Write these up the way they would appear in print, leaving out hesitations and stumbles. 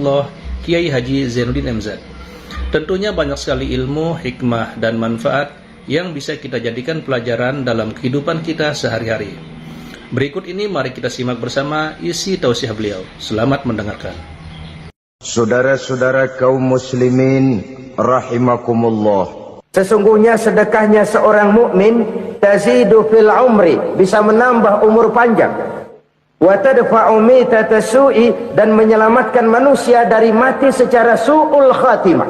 Hidayatullah Kiai Haji Zainuddin MZ. Tentunya banyak sekali ilmu, hikmah, dan manfaat yang bisa kita jadikan pelajaran dalam kehidupan kita sehari-hari. Berikut ini mari kita simak bersama isi tausiah beliau. Selamat mendengarkan. Saudara-saudara kaum muslimin rahimakumullah, sesungguhnya sedekahnya seorang mukmin tazidu fil umri, bisa menambah umur panjang, wa tadfa'u mitata su'i, dan menyelamatkan manusia dari mati secara su'ul khatimah.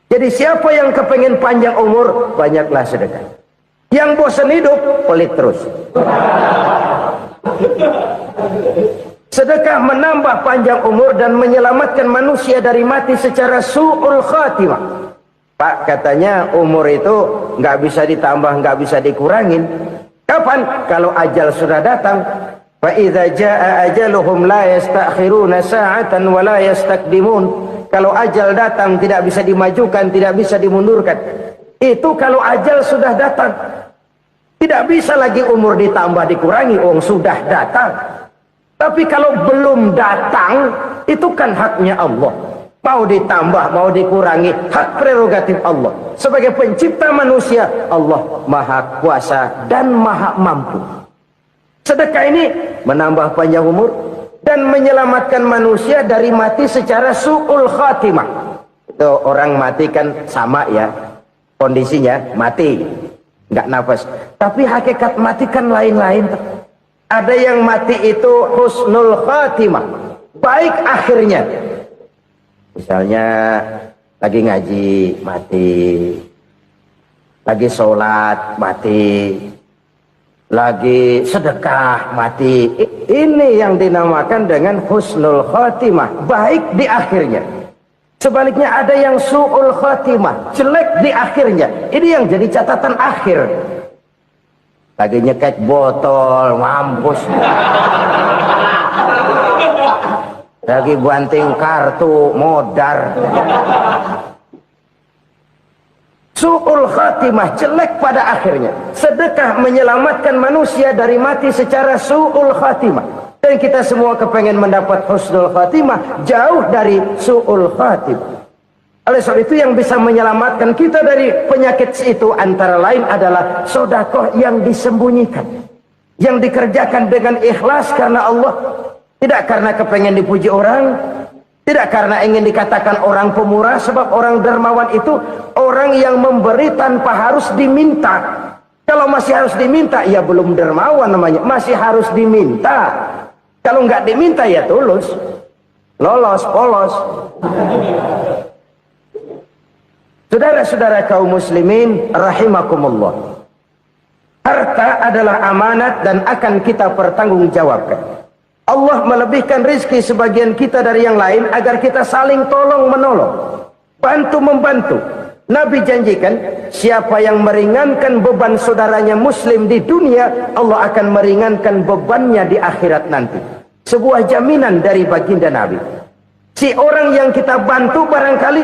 Jadi siapa yang kepengen panjang umur, banyaklah sedekah. Yang bosan hidup, pelit terus. Sedekah menambah panjang umur dan menyelamatkan manusia dari mati secara su'ul khatimah. Pak, katanya umur itu nggak bisa ditambah, nggak bisa dikurangin. Kapan? Kalau ajal sudah datang. Fa idza jaa ajaluhum la yastakhiruna sa'atan wa la yastaqdimun. Kalau ajal datang tidak bisa dimajukan, tidak bisa dimundurkan. Itu kalau ajal sudah datang. Tidak bisa lagi umur ditambah dikurangi, sudah datang. Tapi kalau belum datang, itu kan haknya Allah. Mau ditambah, mau dikurangi, hak prerogatif Allah. Sebagai pencipta manusia, Allah Maha Kuasa dan Maha Mampu. Sedekah ini menambah panjang umur dan menyelamatkan manusia dari mati secara su'ul khatimah. Itu orang mati kan sama ya, kondisinya mati, nggak nafas. Tapi hakikat mati kan lain-lain. Ada yang mati itu husnul khatimah, baik akhirnya. Misalnya lagi ngaji mati, lagi sholat mati, lagi sedekah mati. Ini yang dinamakan dengan husnul khatimah, baik di akhirnya. Sebaliknya ada yang su'ul khatimah, jelek di akhirnya. Ini yang jadi catatan akhir. Lagi nyekek botol, mampus. Lagi banting kartu, modar. Su'ul khatimah, jelek pada akhirnya. Sedekah menyelamatkan manusia dari mati secara su'ul khatimah. Dan kita semua kepengen mendapat husnul khatimah, jauh dari su'ul khatimah. Oleh sebab itu yang bisa menyelamatkan kita dari penyakit itu antara lain adalah sedekah yang disembunyikan, yang dikerjakan dengan ikhlas karena Allah, tidak karena kepengen dipuji orang, tidak karena ingin dikatakan orang pemurah. Sebab orang dermawan itu orang yang memberi tanpa harus diminta. Kalau masih harus diminta, ya belum dermawan namanya, masih harus diminta. Kalau nggak diminta ya tulus, lolos, polos. Saudara-saudara kaum muslimin rahimakumullah, harta adalah amanat dan akan kita pertanggungjawabkan. Allah melebihkan rizki sebagian kita dari yang lain agar kita saling tolong menolong, bantu membantu. Nabi janjikan, siapa yang meringankan beban saudaranya muslim di dunia, Allah akan meringankan bebannya di akhirat nanti. Sebuah jaminan dari baginda Nabi. Si orang yang kita bantu barangkali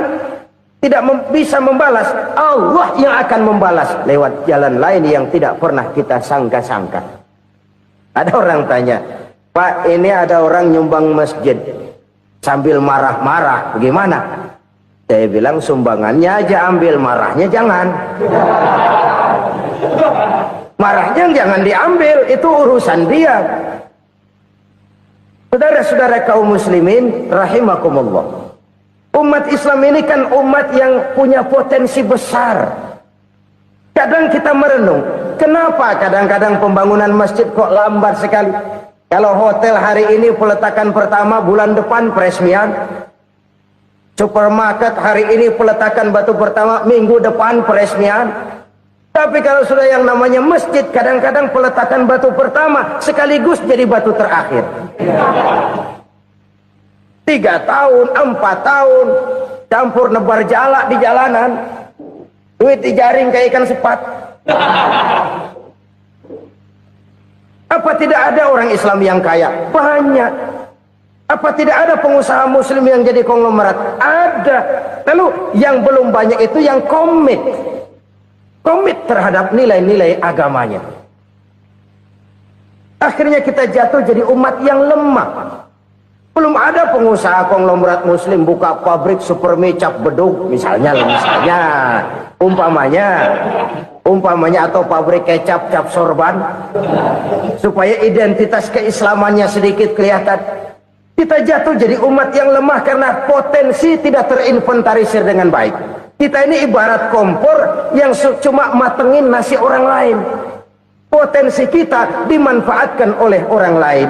tidak bisa membalas, Allah yang akan membalas lewat jalan lain yang tidak pernah kita sangka-sangka. Ada orang tanya, Pak, ini ada orang nyumbang masjid sambil marah-marah, bagaimana? Saya bilang sumbangannya aja ambil, marahnya jangan. Marahnya jangan diambil, itu urusan dia. Saudara-saudara kaum muslimin rahimakumullah, umat Islam ini kan umat yang punya potensi besar. Kadang kita merenung, kenapa kadang-kadang pembangunan masjid kok lambat sekali? Kalau hotel hari ini peletakan pertama, bulan depan peresmian. Supermarket hari ini peletakan batu pertama, minggu depan peresmian. Tapi kalau sudah yang namanya masjid, kadang-kadang peletakan batu pertama sekaligus jadi batu terakhir. 3 tahun, 4 tahun, campur nebar jala di jalanan, duit dijaring kayak ikan sepat. Apa tidak ada orang Islam yang kaya? Banyak. Apa tidak ada pengusaha muslim yang jadi konglomerat? Ada. Lalu yang belum banyak itu yang komit terhadap nilai-nilai agamanya. Akhirnya kita jatuh jadi umat yang lemah. Belum ada pengusaha konglomerat muslim buka pabrik supermi cap bedug misalnya umpamanya atau pabrik kecap cap sorban supaya identitas keislamannya sedikit kelihatan. Kita jatuh jadi umat yang lemah karena potensi tidak terinventarisir dengan baik. Kita ini ibarat kompor yang cuma matengin nasi orang lain. Potensi kita dimanfaatkan oleh orang lain.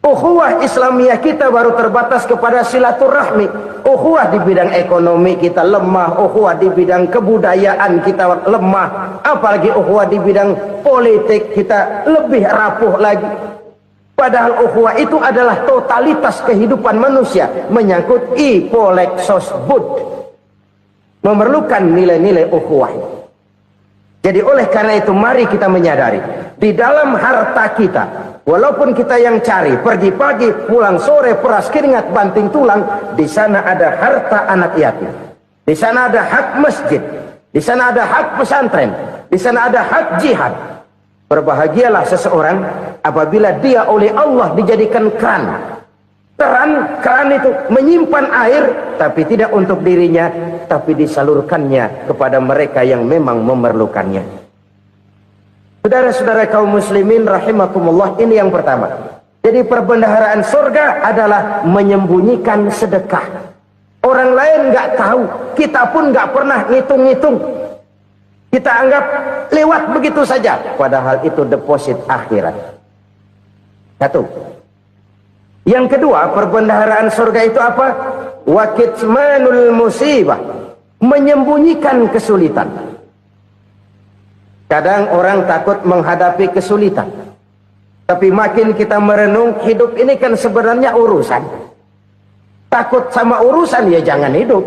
Ukhuwah Islamiyah kita baru terbatas kepada silaturahmi. Ukhuwah di bidang ekonomi kita lemah, ukhuwah di bidang kebudayaan kita lemah, apalagi ukhuwah di bidang politik kita lebih rapuh lagi. Padahal ukhuwah itu adalah totalitas kehidupan manusia, menyangkut ipolek sosbud, memerlukan nilai-nilai ukhuwah. Jadi oleh karena itu mari kita menyadari di dalam harta kita, walaupun kita yang cari, pergi pagi, pulang sore, peras keringat, banting tulang, di sana ada harta anak yatim. Di sana ada hak masjid. Di sana ada hak pesantren. Di sana ada hak jihad. Berbahagialah seseorang apabila dia oleh Allah dijadikan keran. Keran itu menyimpan air, tapi tidak untuk dirinya, tapi disalurkannya kepada mereka yang memang memerlukannya. Saudara-saudara kaum muslimin rahimakumullah, ini yang pertama. Jadi perbendaharaan surga adalah menyembunyikan sedekah. Orang lain nggak tahu, kita pun nggak pernah ngitung-ngitung. Kita anggap lewat begitu saja, padahal itu deposit akhirat. Satu. Yang kedua, perbendaharaan surga itu apa? Wa kitmanul musibah, menyembunyikan kesulitan. Kadang orang takut menghadapi kesulitan. Tapi makin kita merenung, hidup ini kan sebenarnya urusan. Takut sama urusan, ya jangan hidup.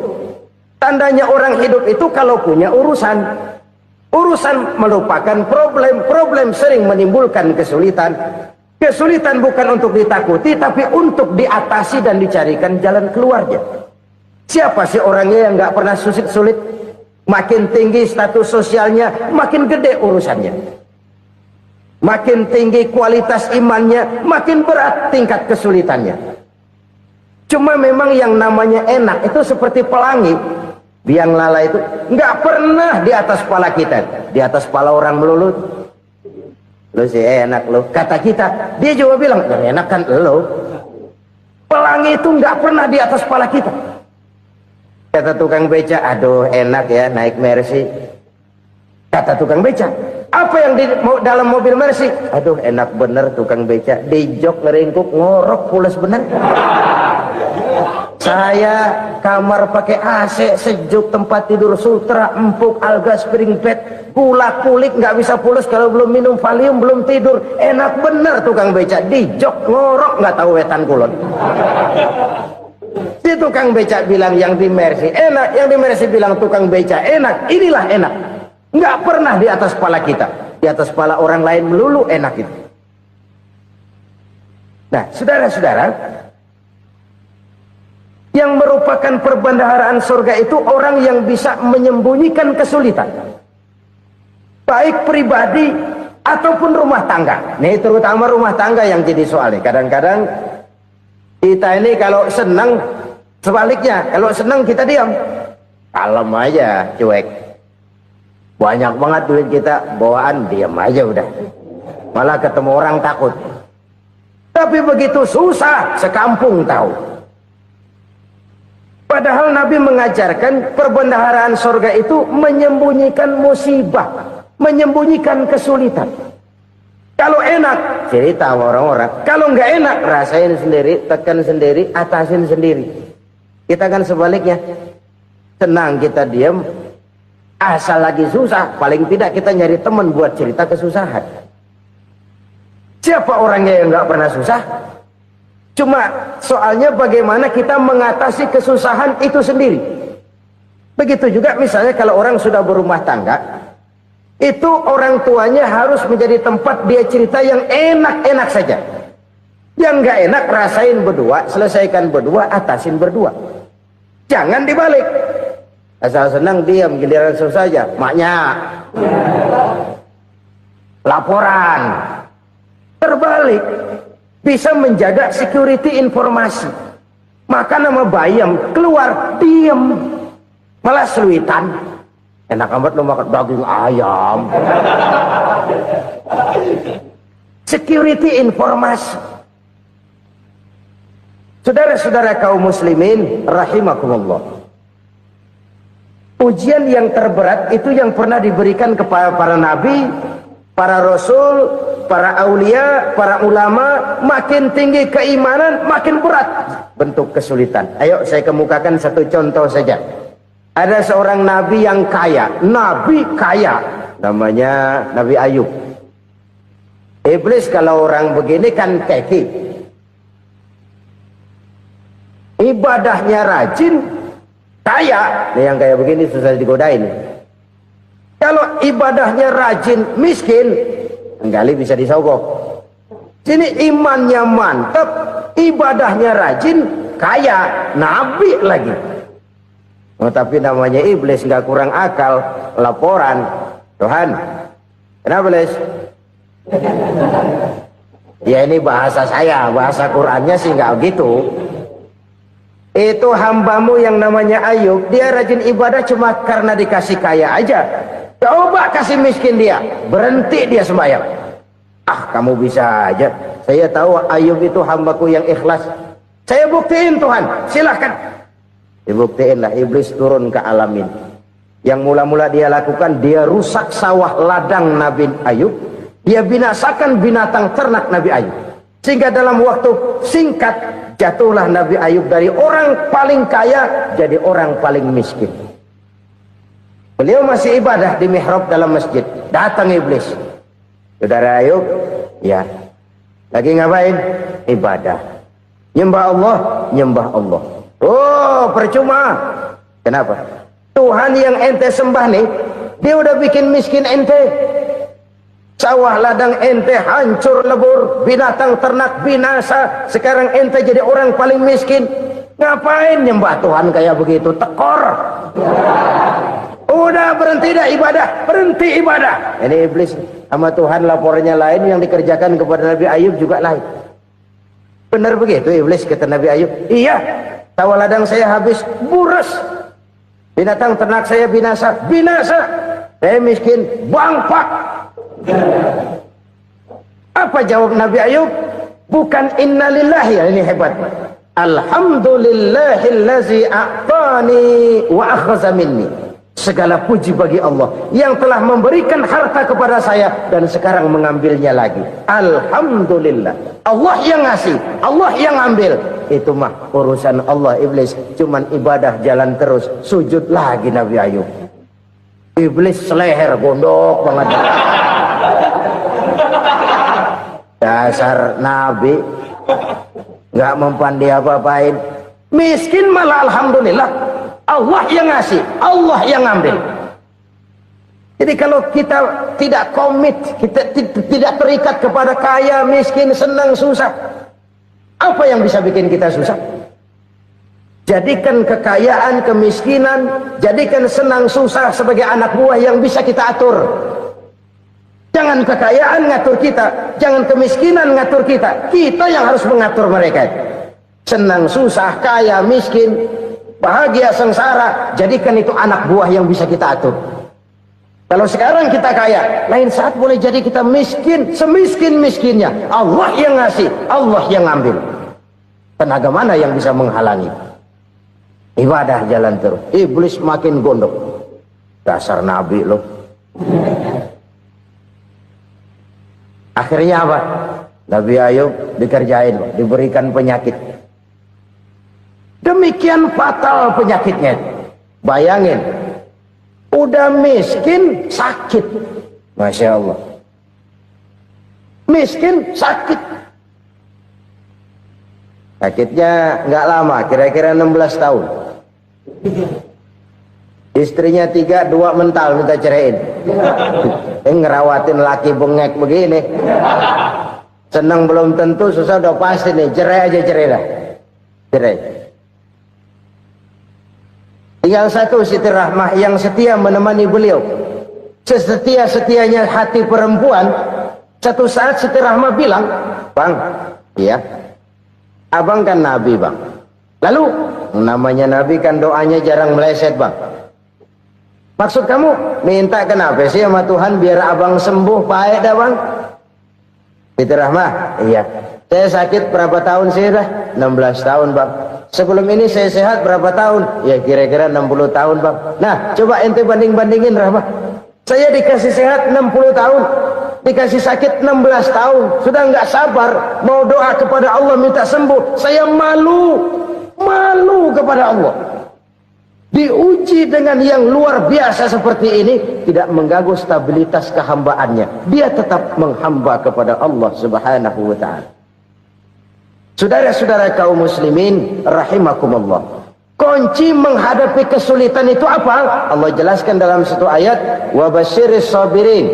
Tandanya orang hidup itu kalau punya urusan. Urusan melupakan problem. Problem sering menimbulkan kesulitan. Kesulitan bukan untuk ditakuti, tapi untuk diatasi dan dicarikan jalan keluarnya. Siapa sih orangnya yang nggak pernah sulit-sulit? Makin tinggi status sosialnya, makin gede urusannya. Makin tinggi kualitas imannya, makin berat tingkat kesulitannya. Cuma memang yang namanya enak itu seperti pelangi. Biang lala itu nggak pernah di atas kepala kita, di atas kepala orang melulu. Lu sih enak lu, kata kita. Dia juga bilang, yang enak kan lu. Pelangi itu nggak pernah di atas kepala kita. Kata tukang beca, aduh enak ya naik Mercy. Kata tukang beca, apa yang di dalam mobil Mercy? Aduh enak bener tukang beca, di jok ngeringkuk ngorok pules bener. Saya kamar pakai AC sejuk, tempat tidur sutra empuk, alga spring bed, kulak kulik nggak bisa pules kalau belum minum Valium, belum tidur. Enak bener tukang beca, di jok ngorok nggak tahu wetan kulon. Si tukang beca bilang yang di Mercy enak, yang di Mercy bilang tukang beca enak. Inilah enak, nggak pernah di atas kepala kita, di atas kepala orang lain melulu enak itu. Nah saudara-saudara, yang merupakan perbendaharaan surga itu orang yang bisa menyembunyikan kesulitan, baik pribadi ataupun rumah tangga. Nih terutama rumah tangga yang jadi soalnya. Kadang-kadang kita ini kalau senang, sebaliknya kalau senang kita diam, kalem aja, cuek. Banyak banget duit kita bawaan, diam aja udah, malah ketemu orang takut. Tapi begitu susah sekampung tahu. Padahal Nabi mengajarkan perbendaharaan surga itu menyembunyikan musibah, menyembunyikan kesulitan. Kalau enak, cerita sama orang-orang. Kalau nggak enak, rasain sendiri, tekan sendiri, atasin sendiri. Kita kan sebaliknya, senang kita diam, asal lagi susah, paling tidak kita nyari teman buat cerita kesusahan. Siapa orangnya yang nggak pernah susah? Cuma soalnya bagaimana kita mengatasi kesusahan itu sendiri. Begitu juga misalnya kalau orang sudah berumah tangga, itu orang tuanya harus menjadi tempat dia cerita yang enak-enak saja. Yang nggak enak rasain berdua, selesaikan berdua, atasin berdua. Jangan dibalik. Asal senang diam, giliran susah saja. Maknya laporan. Terbalik. bisa menjaga security informasi. Maka nama bayam keluar diem, malah seluitan. Enak amat lo makan daging ayam. Security informasi. Saudara-saudara kaum muslimin rahimakumullah. Ujian yang terberat itu yang pernah diberikan kepada para nabi, para rasul, para aulia, para ulama. Makin tinggi keimanan, makin berat bentuk kesulitan. Ayo saya kemukakan satu contoh saja. Ada seorang nabi yang kaya, nabi kaya, namanya Nabi Ayub. Iblis kalau orang begini kan keki, ibadahnya rajin, kaya. Nih yang kayak begini susah digodain. Kalau ibadahnya rajin, miskin, enggali bisa disogok. Sini imannya mantap, ibadahnya rajin, kaya, nabi lagi. Oh, tapi namanya iblis nggak kurang akal. Laporan, Tuhan, kenapa iblis? Ya ini bahasa saya, bahasa Qurannya sih nggak gitu. Itu hambamu yang namanya Ayub, dia rajin ibadah cuma karena dikasih kaya aja. Coba kasih miskin dia, berhenti dia sembahyang. Ah, kamu bisa aja. Saya tahu Ayub itu hambaku yang ikhlas. Saya buktiin Tuhan, silahkan. Dibuktiinlah, iblis turun ke alamin. Yang mula-mula dia lakukan, dia rusak sawah ladang Nabi Ayub. Dia binasakan binatang ternak Nabi Ayub. Sehingga dalam waktu singkat, jatuhlah Nabi Ayub dari orang paling kaya jadi orang paling miskin. Beliau masih ibadah di mihrab dalam masjid. Datang iblis. Saudara Ayub, ya, lagi ngapain? Ibadah. Nyembah Allah, nyembah Allah. Oh, percuma. Kenapa? Tuhan yang ente sembah nih, dia udah bikin miskin ente. Sawah ladang ente hancur lebur, binatang ternak binasa. Sekarang ente jadi orang paling miskin. Ngapain nyembah Tuhan kayak begitu? Tekor. Udah berhenti dah ibadah, berhenti ibadah. Ini iblis sama Tuhan laporannya lain, yang dikerjakan kepada Nabi Ayub juga lain. Benar begitu iblis kata Nabi Ayub? Iya. Sawah ladang saya habis, buras. Binatang ternak saya binasa, binasa. Saya miskin, bangpak. Apa jawab Nabi Ayub? Bukan innalillahi, ini hebat. Alhamdulillahillazi a'tani wa akhadha minni. Segala puji bagi Allah yang telah memberikan harta kepada saya dan sekarang mengambilnya lagi. Alhamdulillah. Allah yang ngasih, Allah yang ambil. Itu mah urusan Allah. Iblis cuman ibadah jalan terus, sujud lagi Nabi Ayub. Iblis seleher gondok banget. Dasar Nabi nggak mempan dia apa-apain. Miskin malah alhamdulillah. Allah yang ngasih, Allah yang ambil. Jadi kalau kita tidak komit, kita tidak terikat kepada kaya, miskin, senang, susah, apa yang bisa bikin kita susah? Jadikan kekayaan, kemiskinan, jadikan senang, susah sebagai anak buah yang bisa kita atur. Jangan kekayaan ngatur kita, jangan kemiskinan ngatur kita. Kita yang harus mengatur mereka. Senang, susah, kaya, miskin, bahagia, sengsara, jadikan itu anak buah yang bisa kita atur. Kalau sekarang kita kaya, lain saat boleh jadi kita miskin, semiskin-miskinnya. Allah yang ngasih, Allah yang ngambil. Tenaga mana yang bisa menghalangi? Ibadah jalan terus. Iblis makin gondok. Dasar Nabi loh. Akhirnya apa? Nabi Ayub dikerjain, diberikan penyakit. Demikian fatal penyakitnya. Bayangin, udah miskin sakit. Masya Allah. Miskin sakit. Sakitnya nggak lama, kira-kira 16 tahun. Istrinya 3, 2 mental minta ceraiin. Ngerawatin laki bengek begini. Senang belum tentu, susah udah pasti nih. Cerai aja, cerai dah. Cerai. Tinggal satu Siti Rahmah yang setia menemani beliau. Sesetia-setianya hati perempuan. Satu saat Siti Rahmah bilang, Bang, Ya, abang kan nabi bang. Lalu namanya nabi kan doanya jarang meleset bang. Maksud kamu minta kenapa sih sama Tuhan biar abang sembuh baik dah bang? Itu Rahmah. Iya. Saya sakit berapa tahun sih dah? 16 tahun bang. Sebelum ini saya sehat berapa tahun? Ya kira-kira 60 tahun bang. Nah coba ente banding-bandingin Rahmah. Saya dikasih sehat 60 tahun, dikasih sakit 16 tahun, sudah nggak sabar mau doa kepada Allah minta sembuh. Saya malu kepada Allah. Diuji dengan yang luar biasa seperti ini, tidak mengganggu stabilitas kehambaannya. Dia tetap menghamba kepada Allah Subhanahu wa ta'ala. Saudara-saudara kaum muslimin rahimakumullah, kunci menghadapi kesulitan itu apa? Allah jelaskan dalam satu ayat, wa basyiris sabirin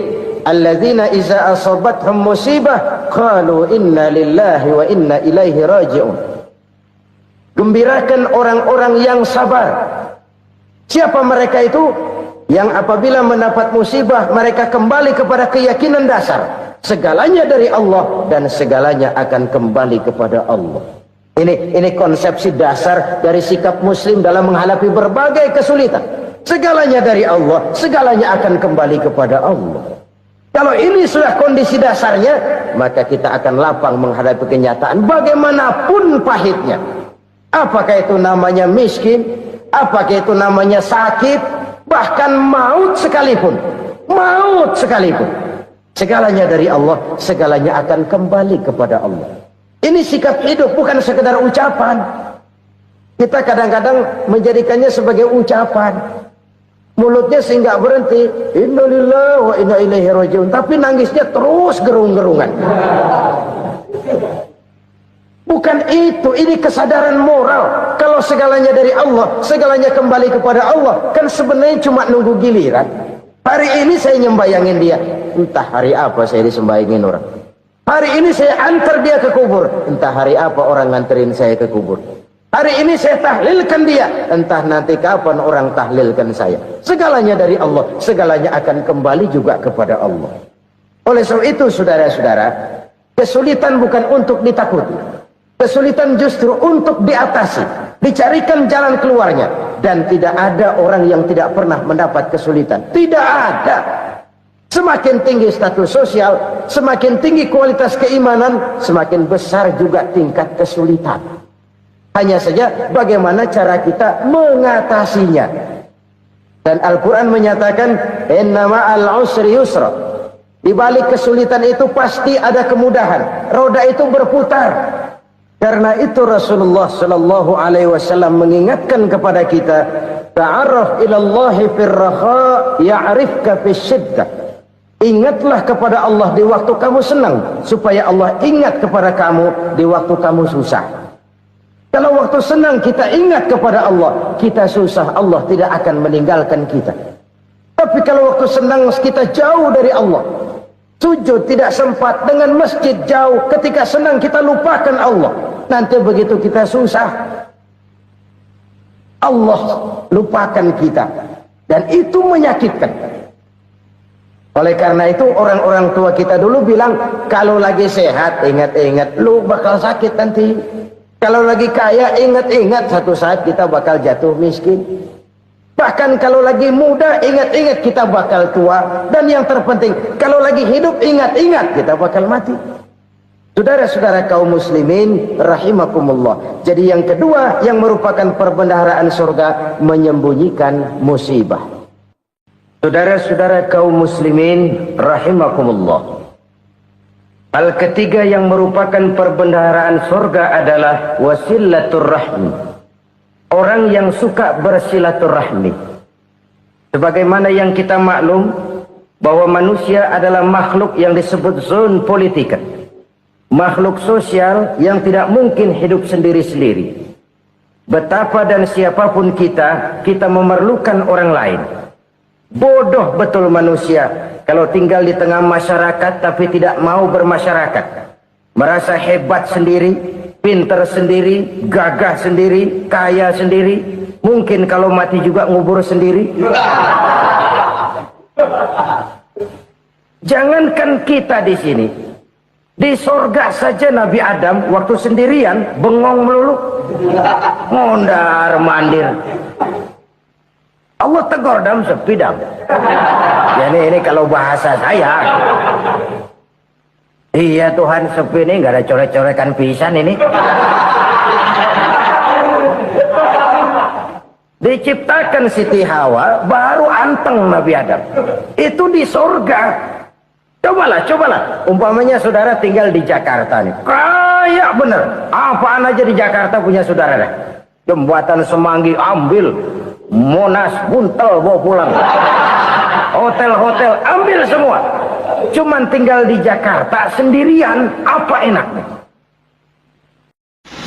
alladzina iza asabathum musibah qalu inna lillahi wa inna ilaihi raji'un. Gembirakan orang-orang yang sabar. Siapa mereka itu? Yang apabila mendapat musibah mereka kembali kepada keyakinan dasar, segalanya dari Allah dan segalanya akan kembali kepada Allah. Ini konsepsi dasar dari sikap muslim dalam menghadapi berbagai kesulitan. Segalanya dari Allah, segalanya akan kembali kepada Allah. Kalau ini sudah kondisi dasarnya, maka kita akan lapang menghadapi kenyataan bagaimanapun pahitnya. Apakah itu namanya miskin, apakah itu namanya sakit, bahkan maut sekalipun. Segalanya dari Allah, segalanya akan kembali kepada Allah. Ini sikap hidup, bukan sekedar ucapan. Kita kadang-kadang menjadikannya sebagai ucapan. Mulutnya sehingga berhenti, innalillahi wa inna ilaihi raji'un, tapi nangisnya terus gerung-gerungan. Bukan itu, ini kesadaran moral. Kalau segalanya dari Allah, segalanya kembali kepada Allah, kan sebenarnya cuma nunggu giliran. Hari ini saya nyembayangin dia, entah hari apa saya disembayangin orang. Hari ini saya antar dia ke kubur, entah hari apa orang nganterin saya ke kubur. Hari ini saya tahlilkan dia, entah nanti kapan orang tahlilkan saya. Segalanya dari Allah, segalanya akan kembali juga kepada Allah. Oleh sebab itu saudara-saudara, kesulitan bukan untuk ditakuti. Kesulitan justru untuk diatasi, dicarikan jalan keluarnya. Dan tidak ada orang yang tidak pernah mendapat kesulitan. Tidak ada. Semakin tinggi status sosial, semakin tinggi kualitas keimanan, semakin besar juga tingkat kesulitan. Hanya saja bagaimana cara kita mengatasinya. Dan Al-Quran menyatakan, inna ma'al usri yusra. Di balik kesulitan itu pasti ada kemudahan. Roda itu berputar. Karena itu Rasulullah sallallahu alaihi wasallam mengingatkan kepada kita, ta'arraf ilallahi fir raha ya'rifka fis syiddah. Ingatlah kepada Allah di waktu kamu senang, supaya Allah ingat kepada kamu di waktu kamu susah. Kalau waktu senang kita ingat kepada Allah, kita susah, Allah tidak akan meninggalkan kita. Tapi kalau waktu senang kita jauh dari Allah, sujud tidak sempat, dengan masjid jauh, ketika senang kita lupakan Allah. Nanti begitu kita susah, Allah lupakan kita. Dan itu menyakitkan. Oleh karena itu orang-orang tua kita dulu bilang, kalau lagi sehat ingat-ingat lu bakal sakit nanti. Kalau lagi kaya ingat-ingat satu saat kita bakal jatuh miskin. Bahkan kalau lagi muda ingat-ingat kita bakal tua. Dan yang terpenting, kalau lagi hidup ingat-ingat kita bakal mati. Saudara-saudara kaum muslimin rahimakumullah. Jadi yang kedua yang merupakan perbendaharaan surga, menyembunyikan musibah. Saudara-saudara kaum muslimin rahimakumullah. Hal ketiga yang merupakan perbendaharaan surga adalah wasilatur rahmi. Orang yang suka bersilaturahmi. Sebagaimana yang kita maklum bahwa manusia adalah makhluk yang disebut zon politika. Makhluk sosial yang tidak mungkin hidup sendiri-sendiri. Betapa dan siapapun kita memerlukan orang lain. Bodoh betul manusia kalau tinggal di tengah masyarakat tapi tidak mau bermasyarakat. Merasa hebat sendiri, pintar sendiri, gagah sendiri, kaya sendiri. Mungkin kalau mati juga ngubur sendiri. Jangankan kita di sini, Di surga saja Nabi Adam waktu sendirian bengong melulu, mondar mandir. Allah tegur dalam sepi dam. Ya ini kalau bahasa saya. Iya Tuhan, sepi ini nggak ada coret-corekan pisan ini. Diciptakan Siti Hawa baru anteng Nabi Adam. Itu di surga. Cobalah. Umpamanya saudara tinggal di Jakarta nih. Kayak bener. Apaan aja di Jakarta punya saudara dah. Jembatan Semanggi ambil. Monas, Buntel bawa pulang. Hotel-hotel ambil semua. Cuman tinggal di Jakarta sendirian. Apa enaknya?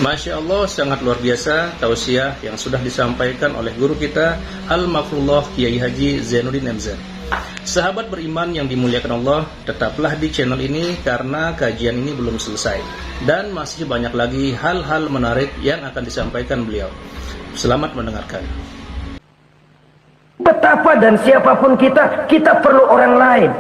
Masya Allah, sangat luar biasa tausiah yang sudah disampaikan oleh guru kita Al-Mafrullah Kiai Haji Zainuddin MZ. Sahabat beriman yang dimuliakan Allah, tetaplah di channel ini karena kajian ini belum selesai dan masih banyak lagi hal-hal menarik yang akan disampaikan beliau. Selamat mendengarkan. Betapa dan siapapun kita perlu orang lain.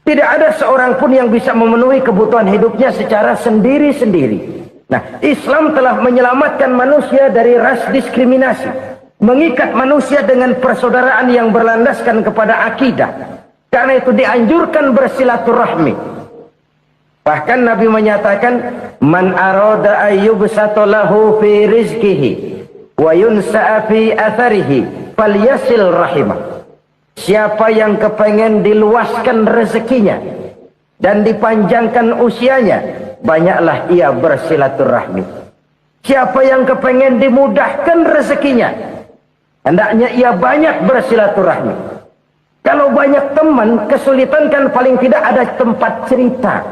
Tidak ada seorang pun yang bisa memenuhi kebutuhan hidupnya secara sendiri-sendiri. Nah, Islam telah menyelamatkan manusia dari ras diskriminasi, mengikat manusia dengan persaudaraan yang berlandaskan kepada akidah. Karena itu dianjurkan bersilaturahmi. Bahkan Nabi menyatakan, "Man arada ayyubsata lahu fi rizqihi wa yunsa'a fi atharihi falyasil rahimah." Siapa yang kepengen diluaskan rezekinya dan dipanjangkan usianya, banyaklah ia bersilaturahmi. Siapa yang kepengen dimudahkan rezekinya, hendaknya ia banyak bersilaturahmi. Kalau banyak teman, kesulitan kan paling tidak ada tempat cerita.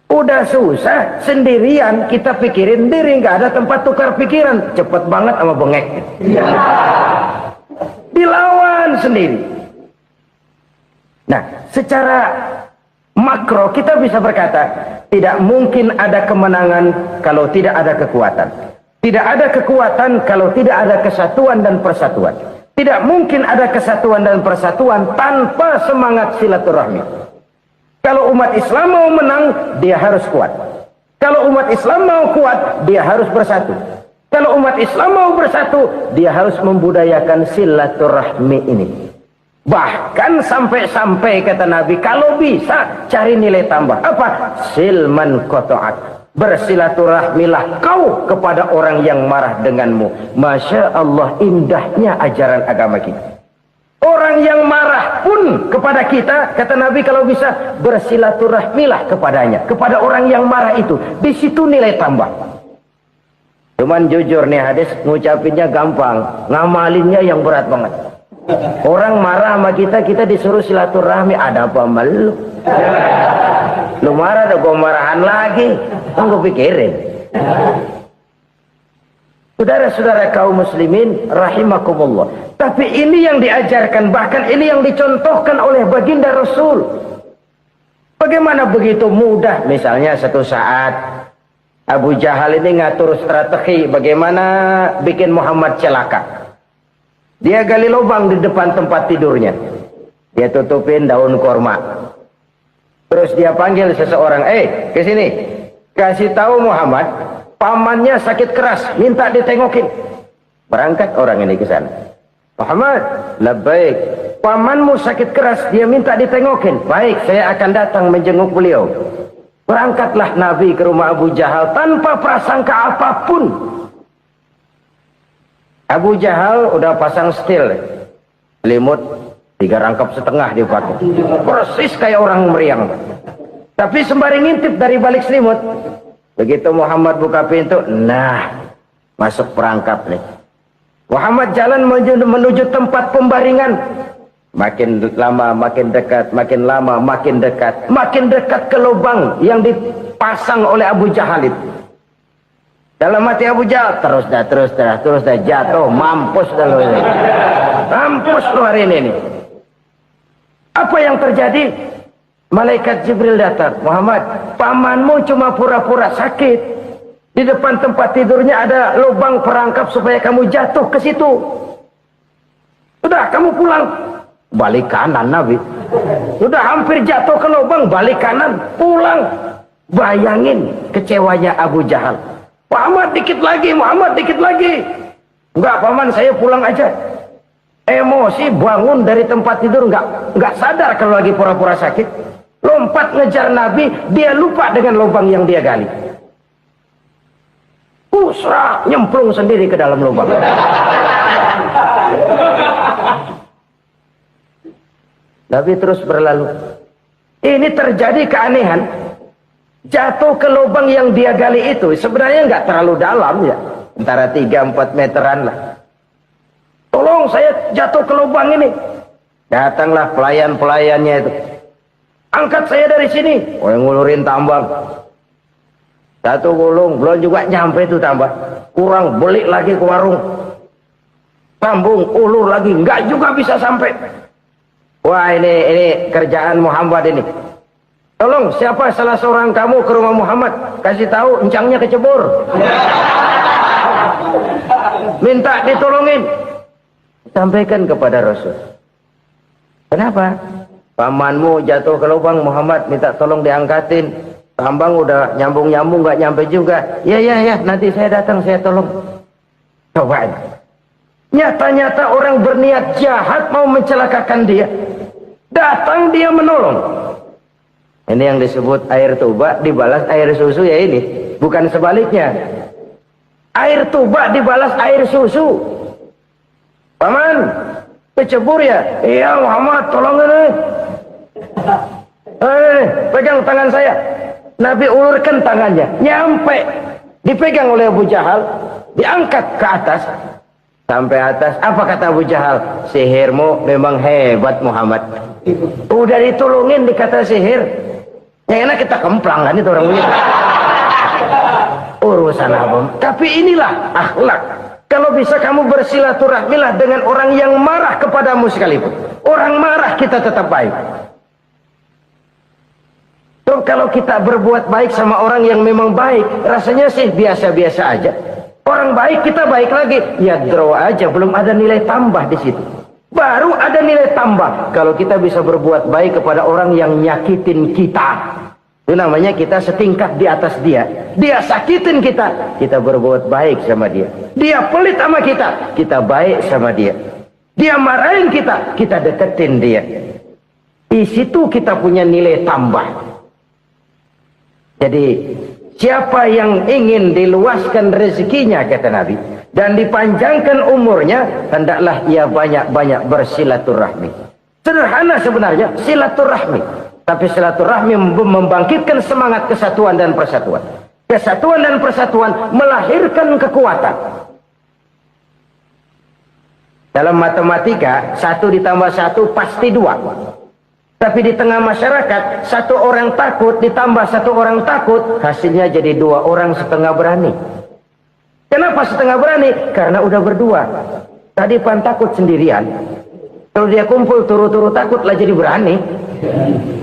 Udah susah, sendirian kita pikirin diri, nggak ada tempat tukar pikiran. Cepet banget sama bengek. Dilawan sendiri. Nah, secara makro kita bisa berkata, tidak mungkin ada kemenangan kalau tidak ada kekuatan. Tidak ada kekuatan kalau tidak ada kesatuan dan persatuan. Tidak mungkin ada kesatuan dan persatuan tanpa semangat silaturahmi. Kalau umat Islam mau menang, dia harus kuat. Kalau umat Islam mau kuat, dia harus bersatu. Kalau umat Islam mau bersatu, dia harus membudayakan silaturahmi ini. Bahkan sampai-sampai kata Nabi, kalau bisa cari nilai tambah. Apa? Silman qata'ak. Bersilaturahmilah kau kepada orang yang marah denganmu. Masya Allah, indahnya ajaran agama kita. Orang yang marah pun kepada kita, kata Nabi, kalau bisa bersilaturahmilah kepadanya, kepada orang yang marah itu. Di situ nilai tambah. Cuman jujur nih hadis, ngucapinnya gampang, ngamalinnya yang berat banget. Orang marah sama kita disuruh silaturahmi, ada apa malu? Lu marah, ada gua marahan lagi. Tunggu pikirin. Saudara-saudara kaum muslimin rahimakumullah. Tapi ini yang diajarkan, bahkan ini yang dicontohkan oleh baginda Rasul. Bagaimana begitu mudah, misalnya satu saat Abu Jahal ini ngatur strategi bagaimana bikin Muhammad celaka. Dia gali lubang di depan tempat tidurnya. Dia tutupin daun korma. Terus dia panggil seseorang, ke sini. Kasih tahu Muhammad, pamannya sakit keras, minta ditengokin. Berangkat orang ini ke sana. Muhammad, labbaik. Pamanmu sakit keras, dia minta ditengokin. Baik, saya akan datang menjenguk beliau. Berangkatlah Nabi ke rumah Abu Jahal tanpa prasangka apapun. Abu Jahal udah pasang setil, selimut 3 rangkap setengah dipakai, persis kayak orang meriang. Tapi sembari ngintip dari balik selimut, begitu Muhammad buka pintu, nah masuk perangkap nih. Muhammad jalan menuju tempat pembaringan. Makin lama makin dekat, makin lama makin dekat, makin dekat ke lubang yang dipasang oleh Abu Jahal itu. Dalam hati Abu Jahal, terus dah jatuh, mampus dah lo ini. Mampus lo hari ini nih. Apa yang terjadi? Malaikat Jibril datang. Muhammad, pamanmu cuma pura-pura sakit. Di depan tempat tidurnya ada lubang perangkap supaya kamu jatuh ke situ. Udah, kamu pulang. balik kanan Nabi. Udah hampir jatuh ke lubang, balik kanan, pulang. Bayangin kecewanya Abu Jahal. Muhammad dikit lagi, Muhammad dikit lagi. Enggak paman, saya pulang aja. Emosi, bangun dari tempat tidur, enggak sadar kalau lagi pura-pura sakit. Lompat ngejar Nabi, dia lupa dengan lubang yang dia gali. Pusra, nyemplung sendiri ke dalam lubang. Nabi terus berlalu. Ini terjadi keanehan. Jatuh ke lubang yang dia gali itu sebenarnya nggak terlalu dalam ya, antara 3-4 meteran lah. Tolong, saya jatuh ke lubang ini. Datanglah pelayan-pelayannya itu. Angkat saya dari sini. Oh, yang ngulurin tambang. Satu gulung, belum juga nyampe itu tambah. Kurang, beli lagi ke warung. Sambung, ulur lagi, nggak juga bisa sampai. Wah, ini kerjaan Muhammad ini. Tolong, siapa salah seorang kamu ke rumah Muhammad, kasih tahu encangnya kecebur. Minta ditolongin. Sampaikan kepada Rasul. Kenapa? Pamanmu jatuh ke lubang, Muhammad minta tolong diangkatin. Tambang udah nyambung-nyambung nggak nyampe juga. Ya, nanti saya datang, saya tolong. Coba. Nyata-nyata orang berniat jahat mau mencelakakan dia. Datang dia menolong. Ini yang disebut air tuba dibalas air susu ya ini. Bukan sebaliknya. Air tuba dibalas air susu. Paman, kecebur ya? Iya Muhammad, tolong ini. Pegang tangan saya. Nabi ulurkan tangannya. Nyampe. Dipegang oleh Abu Jahal. Diangkat ke atas. Sampai atas. Apa kata Abu Jahal? Sihirmu memang hebat Muhammad. Udah ditolongin dikata sihir. Yang enak kita kemplang kan itu orang begitu. Urusan apa? Tapi inilah akhlak. Kalau bisa kamu bersilaturahmilah dengan orang yang marah kepadamu sekalipun. Orang marah kita tetap baik. So, kalau kita berbuat baik sama orang yang memang baik, rasanya sih biasa-biasa aja. Orang baik kita baik lagi, ya draw aja, belum ada nilai tambah di situ. Baru ada nilai tambah kalau kita bisa berbuat baik kepada orang yang nyakitin kita. Itu namanya kita setingkat di atas dia. Dia sakitin kita, kita berbuat baik sama dia. Dia pelit sama kita, kita baik sama dia. Dia marahin kita, kita deketin dia. Di situ kita punya nilai tambah. Jadi siapa yang ingin diluaskan rezekinya kata Nabi dan dipanjangkan umurnya, hendaklah ia banyak-banyak bersilaturahmi. Sederhana sebenarnya silaturahmi, tapi silaturahmi membangkitkan semangat kesatuan dan persatuan. Kesatuan dan persatuan melahirkan kekuatan. Dalam matematika 1 ditambah 1 pasti 2. Tapi di tengah masyarakat, 1 orang takut ditambah 1 orang takut, hasilnya jadi 2 orang setengah berani. Kenapa setengah berani? Karena udah berdua. Tadi pan takut sendirian. Kalau dia kumpul turu-turu takutlah jadi berani.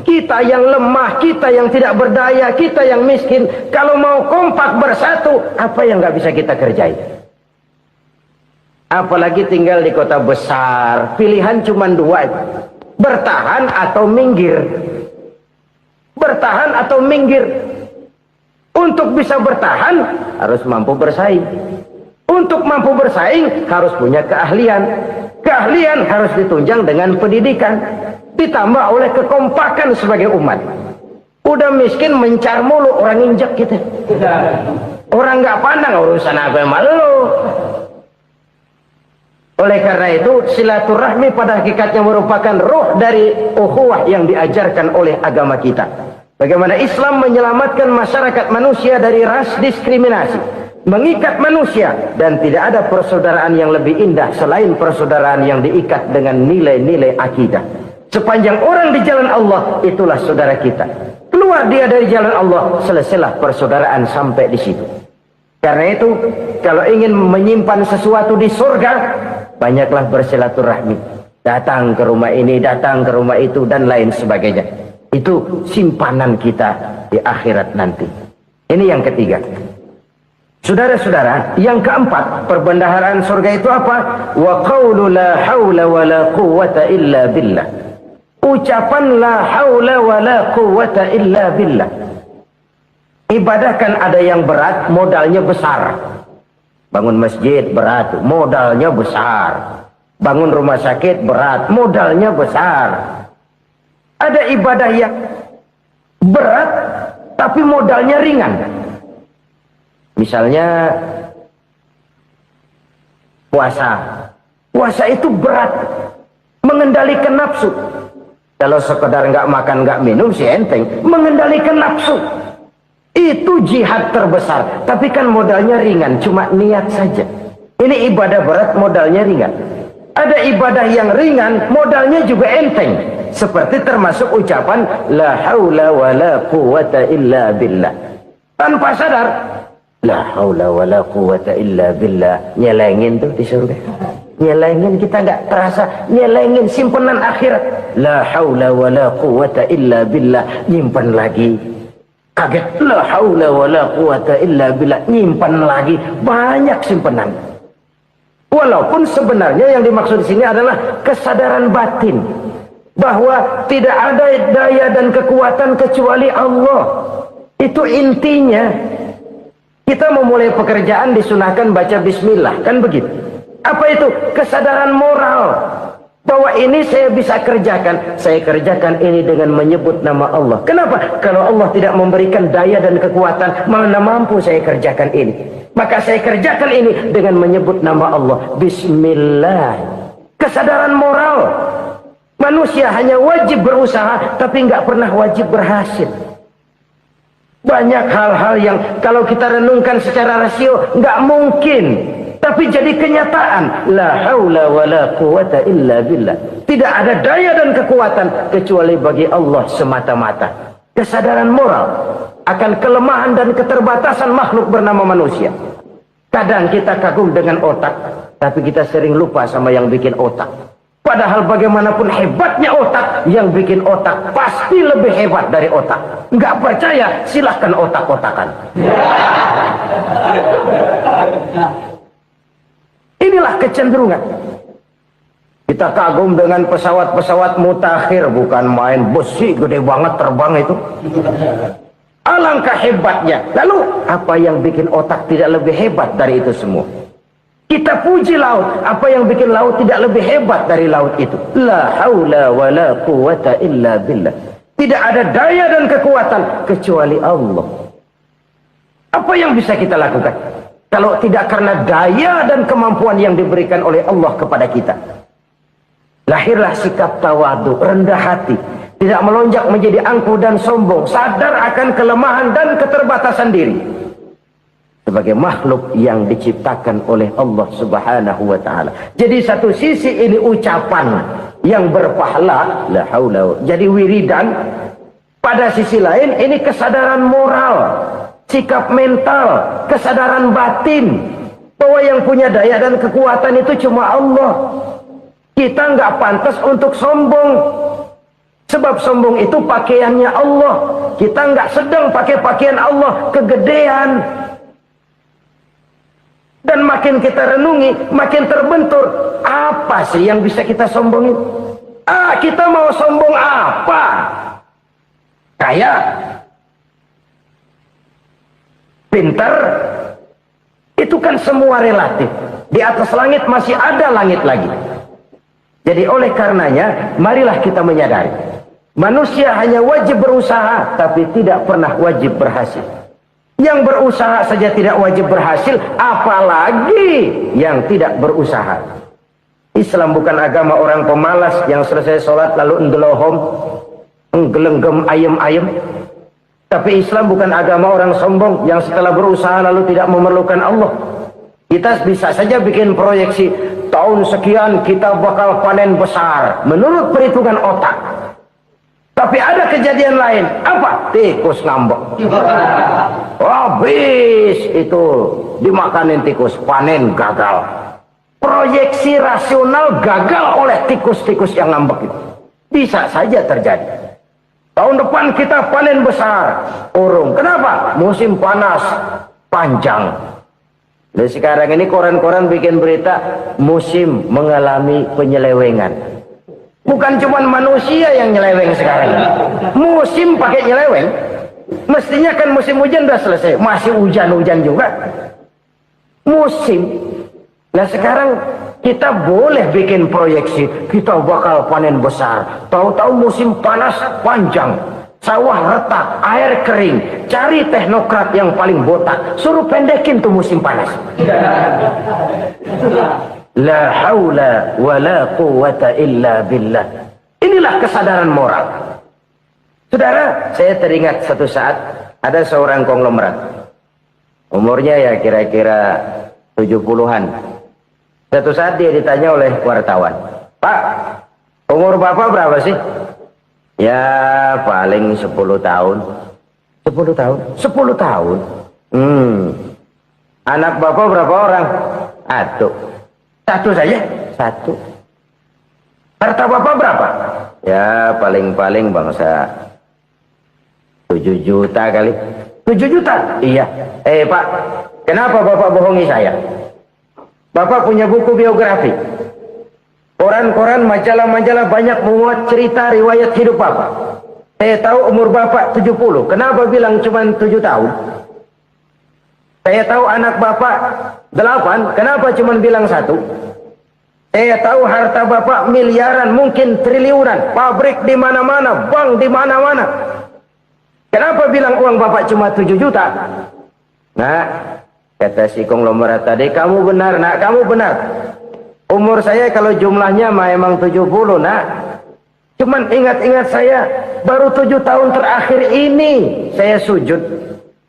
Kita yang lemah, kita yang tidak berdaya, kita yang miskin, kalau mau kompak bersatu, apa yang nggak bisa kita kerjain? Apalagi tinggal di kota besar, pilihan cuma 2. Bertahan atau minggir. Bertahan atau minggir. Untuk bisa bertahan harus mampu bersaing. Untuk mampu bersaing harus punya keahlian. Keahlian harus ditunjang dengan pendidikan, ditambah oleh kekompakan sebagai umat. Udah miskin mencar mulu, orang injak kita. Orang nggak pandang urusan apa yang malu. Oleh karena itu silaturahmi pada hakikatnya merupakan roh dari ukhuwah yang diajarkan oleh agama kita. Bagaimana Islam menyelamatkan masyarakat manusia dari ras diskriminasi, mengikat manusia, dan tidak ada persaudaraan yang lebih indah selain persaudaraan yang diikat dengan nilai-nilai akidah. Sepanjang orang di jalan Allah, itulah saudara kita. Keluar dia dari jalan Allah, selesailah persaudaraan sampai di situ. Karena itu, kalau ingin menyimpan sesuatu di surga, banyaklah bersilaturahmi. Datang ke rumah ini, datang ke rumah itu, dan lain sebagainya. Itu simpanan kita di akhirat nanti. Ini yang ketiga. Saudara-saudara, yang keempat, perbendaharaan surga itu apa? Wa qawlu la hawla wa la quwwata illa billah. Ucapan la hawla wa la quwwata illa billah. Ibadah kan ada yang berat, modalnya besar. Bangun masjid berat, modalnya besar. Bangun rumah sakit berat, modalnya besar. Ada ibadah yang berat, tapi modalnya ringan. Misalnya puasa. Puasa itu berat, mengendalikan nafsu. Kalau sekedar nggak makan nggak minum sih enteng. Mengendalikan nafsu itu jihad terbesar. Tapi kan modalnya ringan, cuma niat saja. Ini ibadah berat, modalnya ringan. Ada ibadah yang ringan, modalnya juga enteng. Seperti termasuk ucapan la haula wa la quwwata illa billah. Tanpa sadar, la haula wa la quwwata illa billah. Nyelengin tuh di surga. Nyelengin, kita nggak terasa. Nyelengin simpenan akhirat. La haula wa la quwwata illa billah. Nyimpan lagi. Kaget. La haula wa la quwwata illa billah. Nyimpan lagi. Banyak simpenan. Walaupun sebenarnya yang dimaksud di sini adalah kesadaran batin. Bahwa tidak ada daya dan kekuatan kecuali Allah. Itu intinya. Kita memulai pekerjaan disunahkan baca bismillah, kan begitu? Apa itu? Kesadaran moral. Bahwa ini saya bisa kerjakan. Saya kerjakan ini dengan menyebut nama Allah. Kenapa? Kalau Allah tidak memberikan daya dan kekuatan, mana mampu saya kerjakan ini. Maka saya kerjakan ini dengan menyebut nama Allah. Bismillah. Kesadaran moral. Manusia hanya wajib berusaha, tapi nggak pernah wajib berhasil. Banyak hal-hal yang kalau kita renungkan secara rasio nggak mungkin, tapi jadi kenyataan. La haula wa la quwwata illa billah. Tidak ada daya dan kekuatan kecuali bagi Allah semata-mata. Kesadaran moral akan kelemahan dan keterbatasan makhluk bernama manusia. Kadang kita kagum dengan otak, tapi kita sering lupa sama yang bikin otak. Padahal bagaimanapun hebatnya otak, yang bikin otak pasti lebih hebat dari otak. Nggak percaya, silahkan otak-otakan. Inilah kecenderungan. Kita kagum dengan pesawat-pesawat mutakhir, bukan main besi gede banget terbang itu. Alangkah hebatnya. Lalu apa yang bikin otak tidak lebih hebat dari itu semua? Kita puji laut. Apa yang bikin laut tidak lebih hebat dari laut itu? La haula wa la quwwata illa billah. Tidak ada daya dan kekuatan kecuali Allah. Apa yang bisa kita lakukan? Kalau tidak karena daya dan kemampuan yang diberikan oleh Allah kepada kita. Lahirlah sikap tawadu, rendah hati. Tidak melonjak menjadi angkuh dan sombong. Sadar akan kelemahan dan keterbatasan diri. Sebagai makhluk yang diciptakan oleh Allah subhanahu wa ta'ala. Jadi satu sisi ini ucapan yang berpahala. La haula. Jadi wiridan. Pada sisi lain ini kesadaran moral. Sikap mental. Kesadaran batin. Bahwa yang punya daya dan kekuatan itu cuma Allah. Kita nggak pantas untuk sombong. Sebab sombong itu pakaiannya Allah. Kita nggak sedang pakai pakaian Allah. Kegedean. Dan makin kita renungi, makin terbentur. Apa sih yang bisa kita sombongin? Kita mau sombong apa? Kaya? Pintar? Itu kan semua relatif. Di atas langit masih ada langit lagi. Jadi oleh karenanya, marilah kita menyadari. Manusia hanya wajib berusaha, tapi tidak pernah wajib berhasil. Yang berusaha saja tidak wajib berhasil, apalagi yang tidak berusaha. Islam bukan agama orang pemalas yang selesai sholat lalu endelohom, enggelenggem ayem-ayem. Tapi Islam bukan agama orang sombong yang setelah berusaha lalu tidak memerlukan Allah. Kita bisa saja bikin proyeksi, tahun sekian kita bakal panen besar menurut perhitungan otak. Tapi ada kejadian lain. Apa? Tikus ngambek. Habis itu dimakanin tikus, panen gagal. Proyeksi rasional gagal oleh tikus-tikus yang ngambek itu. Bisa saja terjadi. Tahun depan kita panen besar. Urung. Kenapa? Musim panas panjang. Dan sekarang ini koran-koran bikin berita musim mengalami penyelewengan. Bukan cuma manusia yang nyeleweng sekarang. Musim pakai nyeleweng. Mestinya kan musim hujan udah selesai, masih hujan-hujan juga. Musim. Nah sekarang kita boleh bikin proyeksi, kita bakal panen besar. Tahu-tahu musim panas panjang, sawah retak, air kering. Cari teknokrat yang paling botak, suruh pendekin tuh musim panas. La haula wa la quwata illa billah. Inilah kesadaran moral. Saudara, saya teringat satu saat ada seorang konglomerat. Umurnya ya kira-kira 70-an. Satu saat dia ditanya oleh wartawan, "Pak, umur Bapak berapa sih?" "Ya paling 10 tahun." 10 tahun? 10 tahun? Anak Bapak berapa orang? Satu saja? Satu. Harta Bapak berapa? Ya paling-paling bangsa 7 juta kali. 7 juta? Iya. Pak, kenapa Bapak bohongi saya? Bapak punya buku biografi. Koran-koran, majalah-majalah banyak memuat cerita riwayat hidup Bapak. Saya tahu umur Bapak 70. Kenapa bilang cuma 7 tahun? Saya tahu anak Bapak 8. Kenapa cuma bilang 1? Saya tahu harta Bapak miliaran, mungkin triliunan. Pabrik di mana-mana, bank di mana-mana. Kenapa bilang uang Bapak cuma 7 juta? Nah, kata si konglomerat tadi, kamu benar nak, kamu benar. Umur saya kalau jumlahnya memang 70 nak. Cuman ingat-ingat saya, baru 7 tahun terakhir ini saya sujud.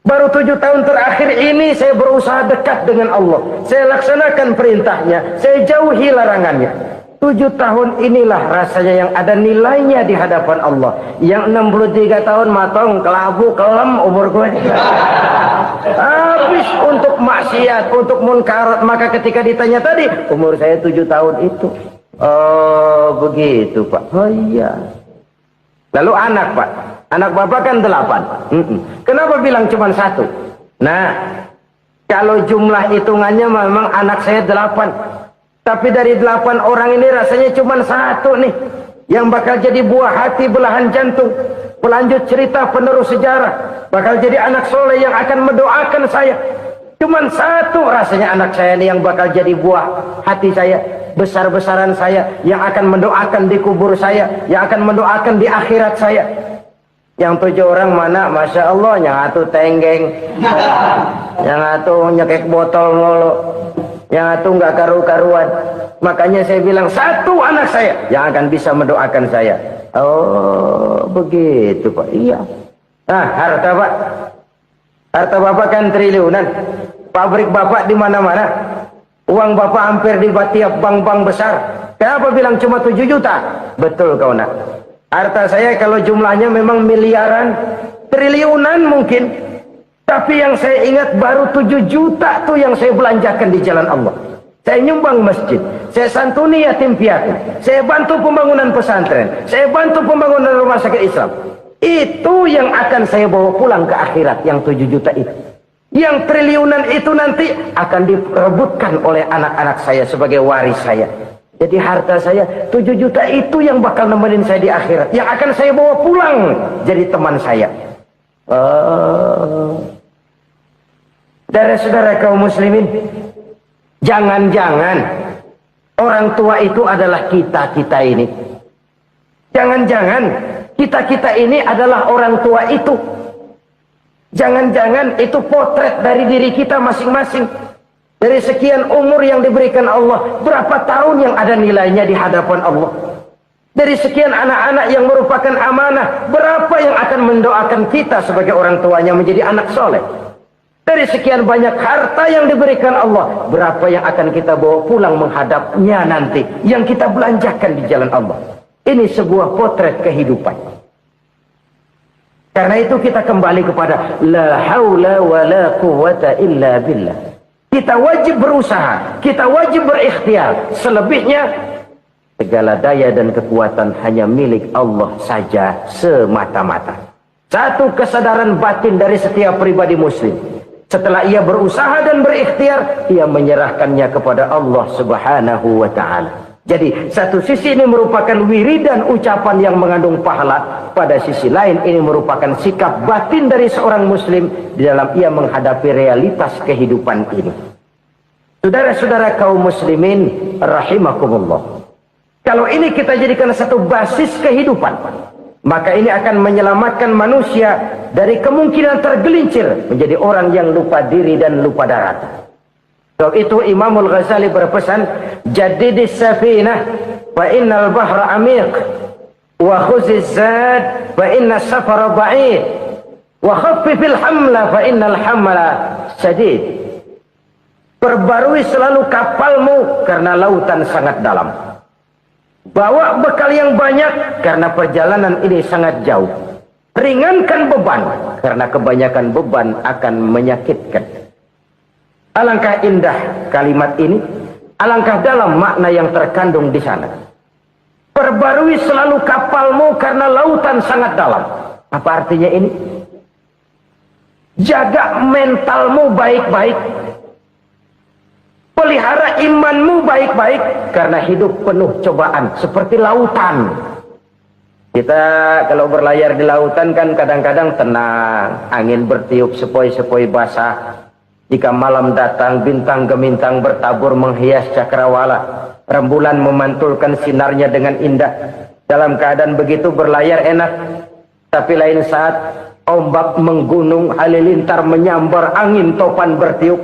Baru 7 tahun terakhir ini saya berusaha dekat dengan Allah. Saya laksanakan perintahnya, saya jauhi larangannya. 7 tahun inilah rasanya yang ada nilainya di hadapan Allah. Yang 63 tahun matong, kelabu, kelem umur gue. Habis untuk maksiat, untuk munkarat. Maka ketika ditanya tadi, umur saya 7 tahun itu. Oh begitu Pak. Oh iya. Lalu anak Pak. Anak Bapak kan 8. Kenapa bilang cuma 1? Nah, kalau jumlah hitungannya memang anak saya 8. Tapi dari 8 orang ini rasanya cuma 1 nih. Yang bakal jadi buah hati, belahan jantung. Pelanjut cerita, penerus sejarah. Bakal jadi anak soleh yang akan mendoakan saya. Cuma 1 rasanya anak saya ini yang bakal jadi buah hati saya. Besar-besaran saya. Yang akan mendoakan di kubur saya. Yang akan mendoakan di akhirat saya. Yang 7 orang mana? Masya Allah, yang 1 tenggeng. Yang 1 nyekek botol mulu. Yang 1 nggak karu-karuan. Makanya saya bilang 1 anak saya yang akan bisa mendoakan saya. Oh begitu Pak. Iya. Nah harta Pak, harta Bapak kan triliunan. Pabrik Bapak di mana-mana. Uang Bapak hampir di tiap bank-bank besar. Kenapa bilang cuma 7 juta? Betul kau nak. Harta saya kalau jumlahnya memang miliaran, triliunan mungkin. Tapi yang saya ingat baru 7 juta tuh yang saya belanjakan di jalan Allah. Saya nyumbang masjid, saya santuni yatim piatu, saya bantu pembangunan pesantren, saya bantu pembangunan rumah sakit Islam. Itu yang akan saya bawa pulang ke akhirat, yang 7 juta itu. Yang triliunan itu nanti akan diperebutkan oleh anak-anak saya sebagai waris saya. Jadi harta saya 7 juta itu yang bakal nemenin saya di akhirat, yang akan saya bawa pulang jadi teman saya. Saudara-saudara kaum muslimin, jangan-jangan orang tua itu adalah kita-kita ini. Jangan-jangan kita-kita ini adalah orang tua itu. Jangan-jangan itu potret dari diri kita masing-masing. Dari sekian umur yang diberikan Allah, berapa tahun yang ada nilainya di hadapan Allah. Dari sekian anak-anak yang merupakan amanah, berapa yang akan mendoakan kita sebagai orang tuanya menjadi anak soleh. Dari sekian banyak harta yang diberikan Allah, berapa yang akan kita bawa pulang menghadapnya nanti, yang kita belanjakan di jalan Allah. Ini sebuah potret kehidupan. Karena itu kita kembali kepada la haula wa la quwata illa billah. Kita wajib berusaha, kita wajib berikhtiar. Selebihnya segala daya dan kekuatan hanya milik Allah saja semata-mata. Satu kesadaran batin dari setiap pribadi muslim. Setelah ia berusaha dan berikhtiar, ia menyerahkannya kepada Allah Subhanahu wa ta'ala. Jadi satu sisi ini merupakan wiridan ucapan yang mengandung pahala, pada sisi lain ini merupakan sikap batin dari seorang muslim di dalam ia menghadapi realitas kehidupan ini. Saudara-saudara kaum muslimin rahimakumullah, kalau ini kita jadikan satu basis kehidupan, maka ini akan menyelamatkan manusia dari kemungkinan tergelincir menjadi orang yang lupa diri dan lupa darat. Sebab itu Imamul Ghazali berpesan, jadidis safinah fa innal bahra amiq wa khuziz zad fa inna safara ba'id wa khaffifil hamla fa innal hamla sadid. Perbarui selalu kapalmu karena lautan sangat dalam. Bawa bekal yang banyak karena perjalanan ini sangat jauh. Ringankan beban karena kebanyakan beban akan menyakitkan. Alangkah indah kalimat ini, alangkah dalam makna yang terkandung di sana. Perbarui selalu kapalmu karena lautan sangat dalam. Apa artinya ini? Jaga mentalmu baik-baik. Pelihara imanmu baik-baik karena hidup penuh cobaan seperti lautan. Kita kalau berlayar di lautan kan kadang-kadang tenang, angin bertiup sepoi-sepoi basah. Jika malam datang, bintang gemintang bertabur menghias cakrawala. Rembulan memantulkan sinarnya dengan indah. Dalam keadaan begitu berlayar enak. Tapi lain saat ombak menggunung, halilintar menyambar, angin topan bertiup.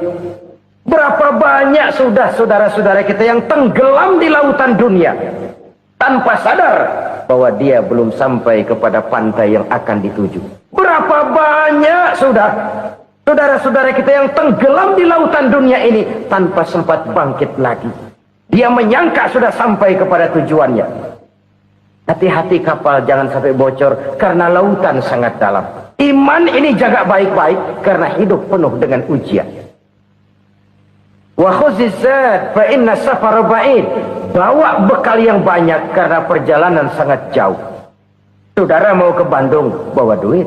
Berapa banyak sudah saudara-saudara kita yang tenggelam di lautan dunia tanpa sadar bahwa dia belum sampai kepada pantai yang akan dituju. Berapa banyak sudah saudara-saudara kita yang tenggelam di lautan dunia ini tanpa sempat bangkit lagi. Dia menyangka sudah sampai kepada tujuannya. Hati-hati kapal jangan sampai bocor karena lautan sangat dalam. Iman ini jaga baik-baik karena hidup penuh dengan ujian. Wa khuziz zad fa inna safara ba'id. Bawa bekal yang banyak karena perjalanan sangat jauh. Saudara mau ke Bandung, bawa duit.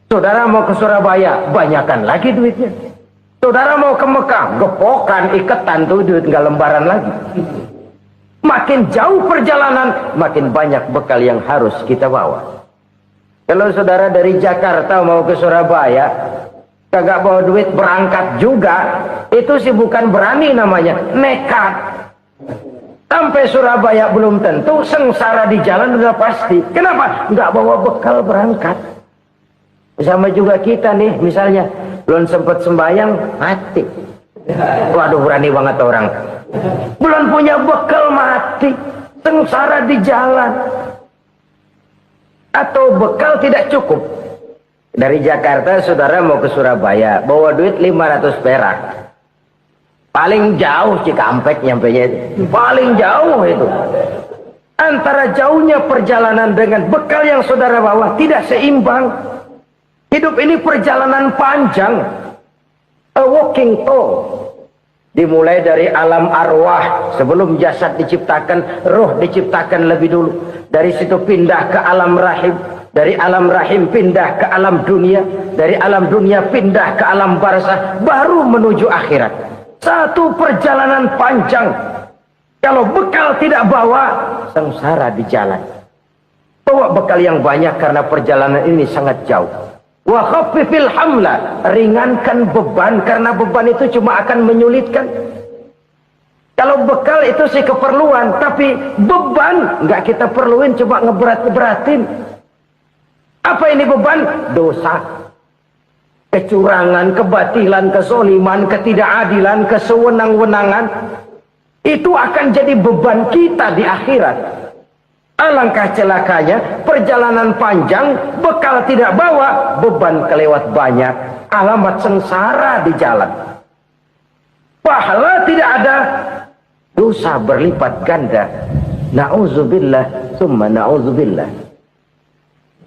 Saudara mau ke Surabaya, banyakan lagi duitnya. Saudara mau ke Mekah, gepokan, iketan tuh duit nggak lembaran lagi. Makin jauh perjalanan, makin banyak bekal yang harus kita bawa. Kalau saudara dari Jakarta mau ke Surabaya, kagak bawa duit berangkat juga, itu sih bukan berani namanya, nekat. Sampai Surabaya belum tentu, sengsara di jalan udah pasti. Kenapa? Nggak bawa bekal berangkat. Sama juga kita nih, misalnya belum sempat sembahyang, mati. Waduh, berani banget orang. Belum punya bekal, mati. Sengsara di jalan. Atau bekal tidak cukup. Dari Jakarta saudara mau ke Surabaya, bawa duit 500 perak. Paling jauh Cikampek nyampenya itu. Paling jauh itu. Antara jauhnya perjalanan dengan bekal yang saudara bawa tidak seimbang. Hidup ini perjalanan panjang. A walking tour. Dimulai dari alam arwah. Sebelum jasad diciptakan, roh diciptakan lebih dulu. Dari situ pindah ke alam rahim. Dari alam rahim pindah ke alam dunia. Dari alam dunia pindah ke alam barzah. Baru menuju akhirat. Satu perjalanan panjang. Kalau bekal tidak bawa, sengsara di jalan. Bawa bekal yang banyak karena perjalanan ini sangat jauh. Wa khaffifil hamla, ringankan beban karena beban itu cuma akan menyulitkan. Kalau bekal itu sih keperluan, tapi beban nggak kita perluin, cuma ngeberat-beratin. Apa ini beban? Dosa, kecurangan, kebatilan, kesoliman, ketidakadilan, kesewenang-wenangan. Itu akan jadi beban kita di akhirat. Alangkah celakanya, perjalanan panjang, bekal tidak bawa, beban kelewat banyak, alamat sengsara di jalan. Pahala tidak ada, dosa berlipat ganda. Na'udzubillah, summa na'udzubillah.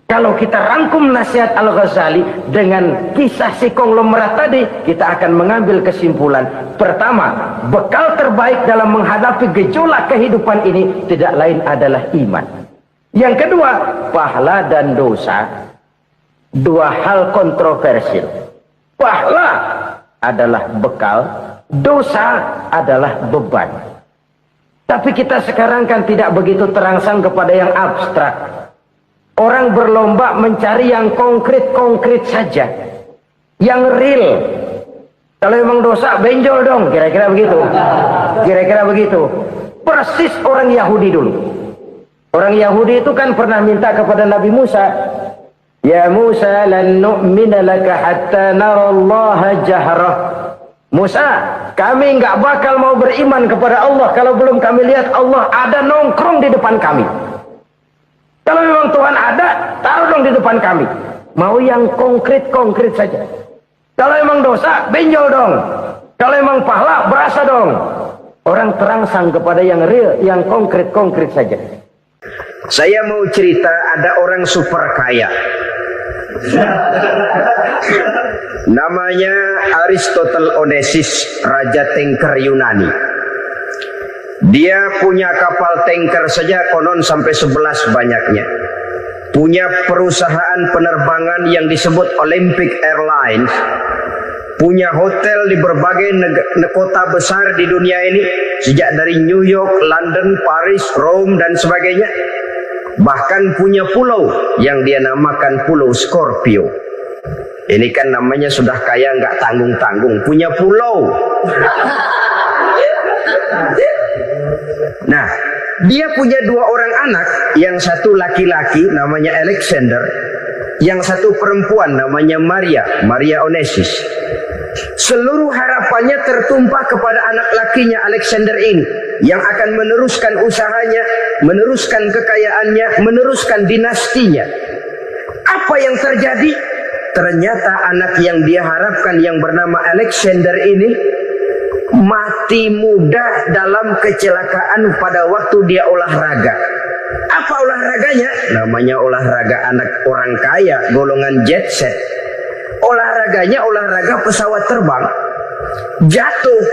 Kalau kita rangkum nasihat Al-Ghazali dengan kisah si konglomerat tadi, kita akan mengambil kesimpulan. Pertama, bekal terbaik dalam menghadapi gejolak kehidupan ini tidak lain adalah iman. Yang kedua, pahala dan dosa. Dua hal kontroversial. Pahala adalah bekal, dosa adalah beban. Tapi kita sekarang kan tidak begitu terangsang kepada yang abstrak. Orang berlomba mencari yang konkret-konkret saja, yang real. Kalau memang dosa, benjol dong, kira-kira begitu. Kira-kira begitu. Persis orang Yahudi dulu. Orang Yahudi itu kan pernah minta kepada Nabi Musa, ya Musa, lan nu'mina laka hatta narallaha jahrah. Musa, kami nggak bakal mau beriman kepada Allah kalau belum kami lihat Allah ada nongkrong di depan kami. Kalau memang Tuhan ada, taruh dong di depan kami. Mau yang konkret-konkret saja. Kalau memang dosa, benjol dong. Kalau memang pahala, berasa dong. Orang terangsang kepada yang real, yang konkret-konkret saja. Saya mau cerita, ada orang super kaya. Namanya Aristotle Onesimus, Raja Tanker Yunani. Dia punya kapal tanker saja konon sampai 11 banyaknya. Punya perusahaan penerbangan yang disebut Olympic Airlines. Punya hotel di berbagai kota besar di dunia ini, sejak dari New York, London, Paris, Rome, dan sebagainya. Bahkan punya pulau yang dia namakan Pulau Scorpio. Ini kan namanya sudah kaya nggak tanggung-tanggung, punya pulau. Nah, dia punya 2 orang anak, yang satu laki-laki namanya Alexander, yang satu perempuan namanya Maria Onesimus. Seluruh harapannya tertumpah kepada anak lakinya Alexander ini, yang akan meneruskan usahanya, meneruskan kekayaannya, meneruskan dinastinya. Apa yang terjadi? Ternyata anak yang dia harapkan yang bernama Alexander ini mati muda dalam kecelakaan pada waktu dia olahraga. Apa olahraganya? Namanya olahraga anak orang kaya, golongan jet set. Olahraganya olahraga pesawat terbang. Jatuh,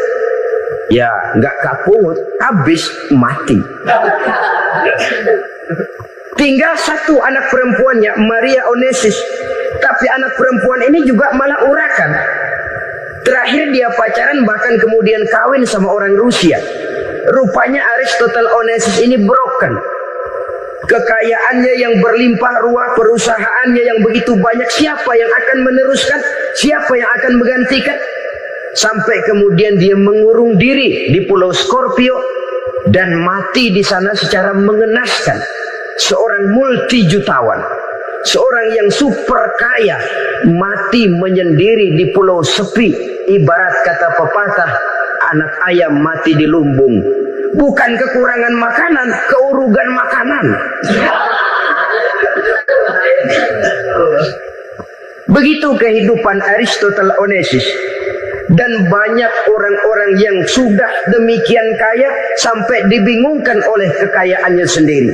ya nggak kaput, habis mati. Tinggal satu anak perempuannya, Maria Onesimus. Tapi anak perempuan ini juga malah urakan. Terakhir dia pacaran, bahkan kemudian kawin sama orang Rusia. Rupanya Aristotle Onesimus ini broken. Kekayaannya yang berlimpah ruah, perusahaannya yang begitu banyak, siapa yang akan meneruskan? Siapa yang akan menggantikan? Sampai kemudian dia mengurung diri di Pulau Scorpio dan mati di sana secara mengenaskan. Seorang multijutawan, seorang yang super kaya, mati menyendiri di pulau sepi. Ibarat kata pepatah, anak ayam mati di lumbung. Bukan kekurangan makanan, keurugan makanan. Begitu kehidupan Aristotle Onesimus. Dan banyak orang-orang yang sudah demikian kaya sampai dibingungkan oleh kekayaannya sendiri.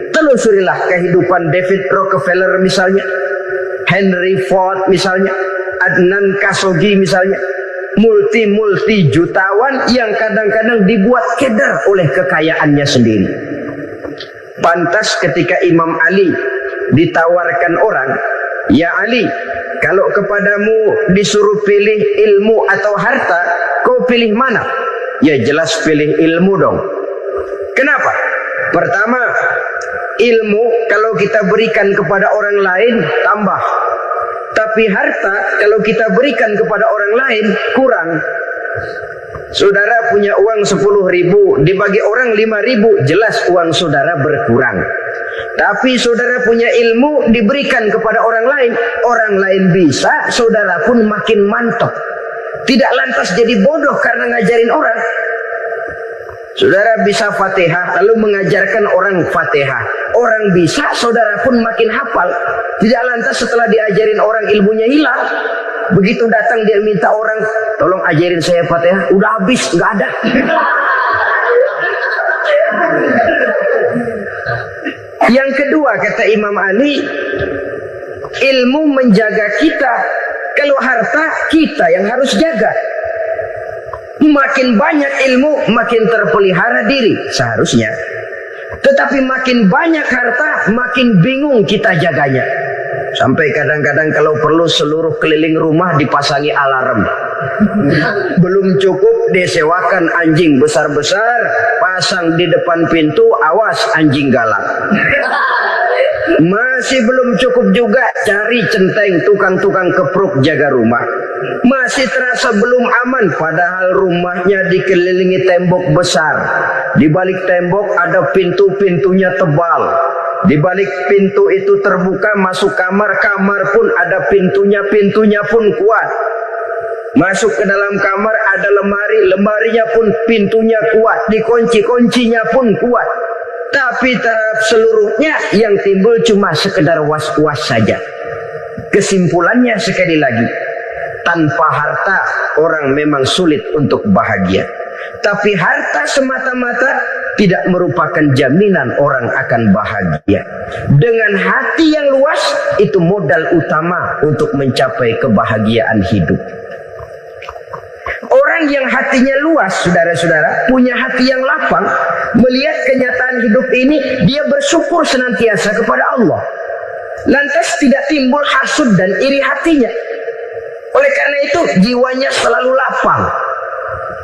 Telusurilah kehidupan David Rockefeller misalnya, Henry Ford misalnya, Adnan Khashoggi misalnya. Multi jutawan yang kadang-kadang dibuat keder oleh kekayaannya sendiri. Pantas ketika Imam Ali ditawarkan orang, ya Ali, kalau kepadamu disuruh pilih ilmu atau harta, kau pilih mana? Ya jelas pilih ilmu dong. Kenapa? Pertama, ilmu kalau kita berikan kepada orang lain tambah. Tapi harta kalau kita berikan kepada orang lain kurang. Saudara punya uang 10.000, dibagi orang 5.000, jelas uang saudara berkurang. Tapi saudara punya ilmu diberikan kepada orang lain bisa, saudara pun makin mantap. Tidak lantas jadi bodoh karena ngajarin orang. Saudara bisa Fatihah lalu mengajarkan orang Fatihah. Orang bisa, saudara pun makin hafal. Tidak lantas setelah diajarin orang ilmunya hilang. Begitu datang dia minta orang, tolong ajarin saya Fatihah, udah habis, nggak ada. Yang kedua kata Imam Ali, ilmu menjaga kita. Kalau harta, kita yang harus jaga. Makin banyak ilmu, makin terpelihara diri seharusnya. Tetapi makin banyak harta, makin bingung kita jaganya. Sampai kadang-kadang kalau perlu seluruh keliling rumah dipasangi alarm. Belum cukup disewakan anjing besar-besar, pasang di depan pintu, awas anjing galak. Masih belum cukup juga, cari centeng tukang-tukang kepruk jaga rumah. Masih terasa belum aman, padahal rumahnya dikelilingi tembok besar. Di balik tembok ada pintu-pintunya tebal. Di balik pintu itu terbuka masuk kamar, kamar pun ada pintunya, pintunya pun kuat. Masuk ke dalam kamar ada lemari, lemarinya pun pintunya kuat, dikunci, kuncinya pun kuat. Tapi terhadap seluruhnya yang timbul cuma sekedar was-was saja. Kesimpulannya sekali lagi, tanpa harta orang memang sulit untuk bahagia. Tapi harta semata-mata tidak merupakan jaminan orang akan bahagia. Dengan hati yang luas, itu modal utama untuk mencapai kebahagiaan hidup. Orang yang hatinya luas, saudara-saudara, punya hati yang lapang, melihat kenyataan hidup ini, dia bersyukur senantiasa kepada Allah. Lantas tidak timbul hasud dan iri hatinya. Oleh karena itu, jiwanya selalu lapang.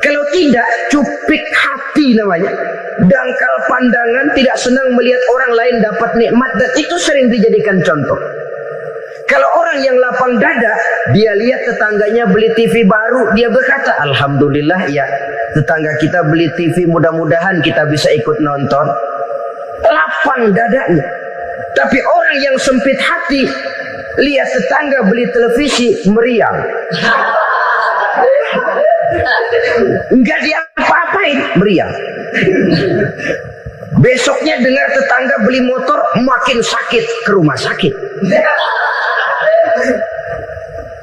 Kalau tidak, cupik hati namanya. Dangkal pandangan, tidak senang melihat orang lain dapat nikmat, dan itu sering dijadikan contoh. Kalau orang yang lapang dada, dia lihat tetangganya beli TV baru, dia berkata, alhamdulillah ya, tetangga kita beli TV, mudah-mudahan kita bisa ikut nonton. Lapang dadanya. Tapi orang yang sempit hati, lihat tetangga beli televisi, meriang. Enggak diapa-apain, meriang. Besoknya dengar tetangga beli motor, makin sakit, ke rumah sakit.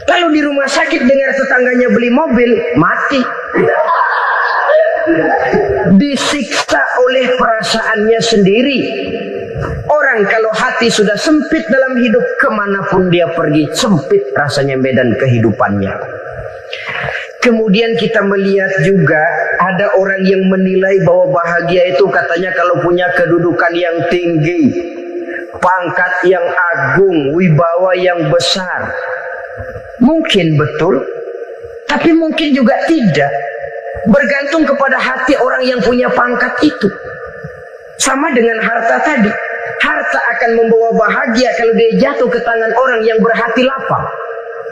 Kalau di rumah sakit dengar tetangganya beli mobil, mati. Disiksa oleh perasaannya sendiri. Orang kalau hati sudah sempit dalam hidup, kemanapun dia pergi, sempit rasanya medan kehidupannya. Kemudian kita melihat juga ada orang yang menilai bahwa bahagia itu katanya kalau punya kedudukan yang tinggi, pangkat yang agung, wibawa yang besar. Mungkin betul, tapi mungkin juga tidak. Bergantung kepada hati orang yang punya pangkat itu. Sama dengan harta tadi. Harta akan membawa bahagia kalau dia jatuh ke tangan orang yang berhati lapang.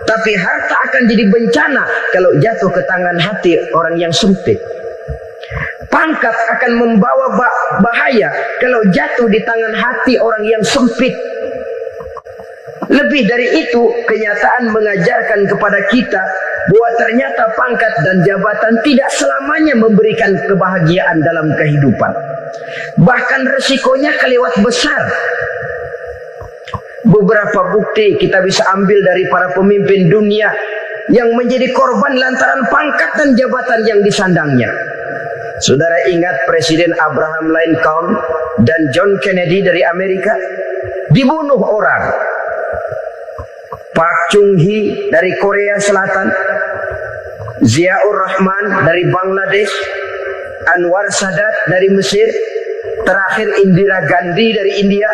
Tapi harta akan jadi bencana kalau jatuh ke tangan hati orang yang sempit. Pangkat akan membawa bahaya kalau jatuh di tangan hati orang yang sempit. Lebih dari itu, kenyataan mengajarkan kepada kita bahwa ternyata pangkat dan jabatan tidak selamanya memberikan kebahagiaan dalam kehidupan. Bahkan resikonya kelewat besar. Beberapa bukti kita bisa ambil dari para pemimpin dunia yang menjadi korban lantaran pangkat dan jabatan yang disandangnya. Saudara ingat Presiden Abraham Lincoln dan John Kennedy dari Amerika dibunuh orang. Park Chung-hee dari Korea Selatan, Ziaur Rahman dari Bangladesh, Anwar Sadat dari Mesir, terakhir Indira Gandhi dari India,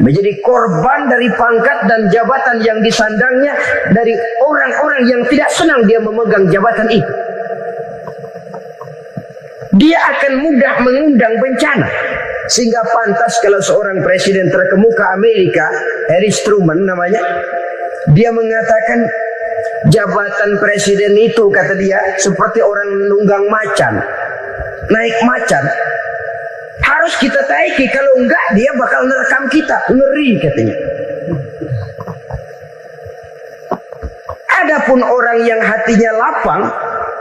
menjadi korban dari pangkat dan jabatan yang disandangnya dari orang-orang yang tidak senang dia memegang jabatan itu. Dia akan mudah mengundang bencana. Sehingga pantas kalau seorang presiden terkemuka Amerika, Harry Truman namanya, dia mengatakan jabatan presiden itu, kata dia, seperti orang nunggang macan, naik macan. Harus kita taiki, kalau enggak dia bakal nerekam kita, ngeri katanya. Adapun orang yang hatinya lapang,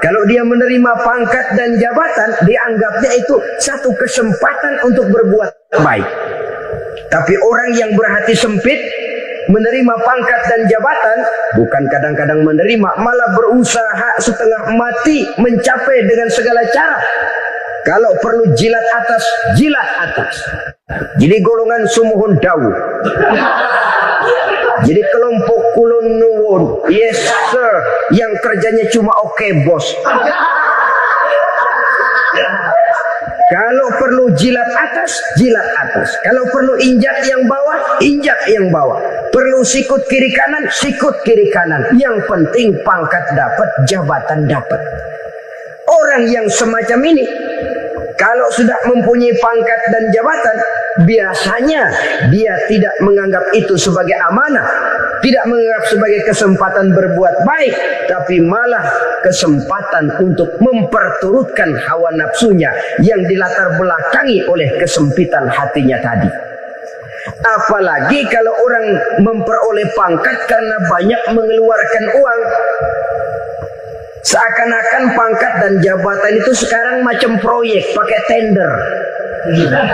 kalau dia menerima pangkat dan jabatan, dianggapnya itu satu kesempatan untuk berbuat baik. Tapi orang yang berhati sempit, menerima pangkat dan jabatan, bukan kadang-kadang menerima, malah berusaha setengah mati mencapai dengan segala cara. Kalau perlu jilat atas, jilat atas. Jadi golongan sumuhun dawu. Jadi kelompok kulon nuwun, yes sir, yang kerjanya cuma oke bos. Kalau perlu jilat atas, jilat atas. Kalau perlu injak yang bawah, injak yang bawah. Perlu sikut kiri kanan, sikut kiri kanan. Yang penting pangkat dapat, jabatan dapat. Orang yang semacam ini, kalau sudah mempunyai pangkat dan jabatan, biasanya dia tidak menganggap itu sebagai amanah, tidak menganggap sebagai kesempatan berbuat baik, tapi malah kesempatan untuk memperturutkan hawa nafsunya yang dilatar belakangi oleh kesempitan hatinya tadi. Apalagi kalau orang memperoleh pangkat karena banyak mengeluarkan uang. Seakan-akan pangkat dan jabatan itu sekarang macam proyek, pakai tender.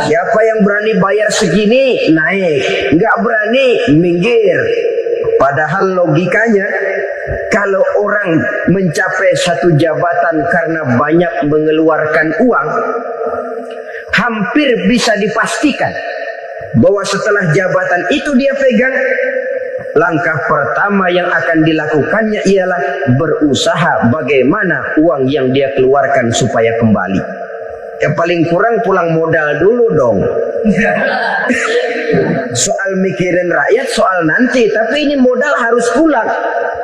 Siapa yang berani bayar segini, naik. Nggak berani, minggir. Padahal logikanya, kalau orang mencapai satu jabatan karena banyak mengeluarkan uang, hampir bisa dipastikan bahwa setelah jabatan itu dia pegang, langkah pertama yang akan dilakukannya ialah berusaha bagaimana uang yang dia keluarkan supaya kembali. Ya paling kurang pulang modal dulu dong. Soal mikirin rakyat soal nanti, tapi ini modal harus pulang.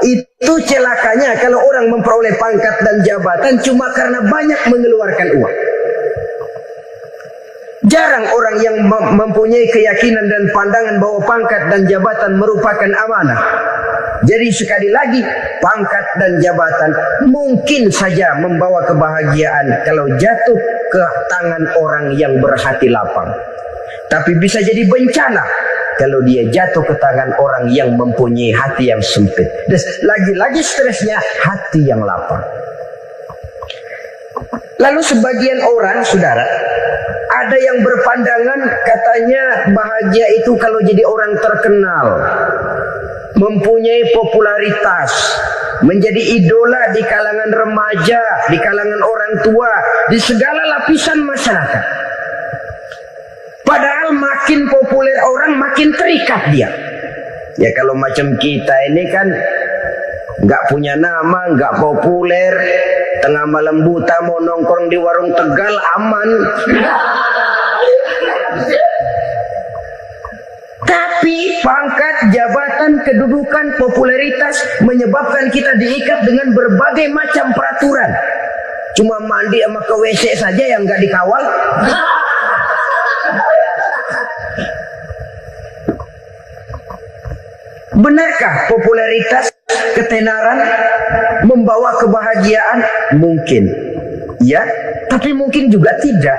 Itu celakanya kalau orang memperoleh pangkat dan jabatan cuma karena banyak mengeluarkan uang. Jarang orang yang mempunyai keyakinan dan pandangan bahwa pangkat dan jabatan merupakan amanah. Jadi sekali lagi, pangkat dan jabatan mungkin saja membawa kebahagiaan kalau jatuh ke tangan orang yang berhati lapang. Tapi bisa jadi bencana kalau dia jatuh ke tangan orang yang mempunyai hati yang sempit. Dan lagi-lagi stresnya hati yang lapang. Lalu sebagian orang, saudara, ada yang berpandangan katanya bahagia itu kalau jadi orang terkenal, mempunyai popularitas, menjadi idola di kalangan remaja, di kalangan orang tua, di segala lapisan masyarakat. Padahal makin populer orang, makin terikat dia. Ya kalau macam kita ini kan nggak punya nama, nggak populer, tengah malam buta mau nongkrong di warung Tegal aman. Tapi pangkat, jabatan, kedudukan, popularitas menyebabkan kita diikat dengan berbagai macam peraturan. Cuma mandi sama ke WC saja yang nggak dikawal. Benarkah popularitas, ketenaran membawa kebahagiaan? Mungkin, ya, tapi mungkin juga tidak.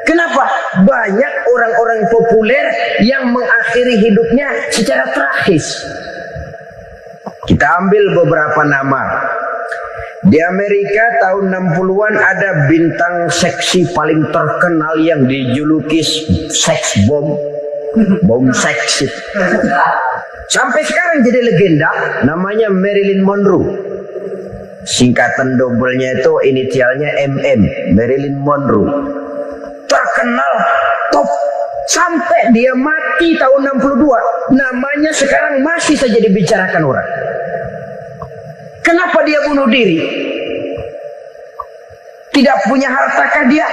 Kenapa? Banyak orang-orang populer yang mengakhiri hidupnya secara tragis. Kita ambil beberapa nama. Di Amerika tahun 60-an ada bintang seksi paling terkenal yang dijuluki sex bomb. Bom seks. Sampai sekarang jadi legenda, namanya Marilyn Monroe. Singkatan dobelnya itu inisialnya MM, Marilyn Monroe. Terkenal, top, sampai dia mati tahun 62. Namanya sekarang masih saja dibicarakan orang. Kenapa dia bunuh diri? Tidak punya hartakah dia?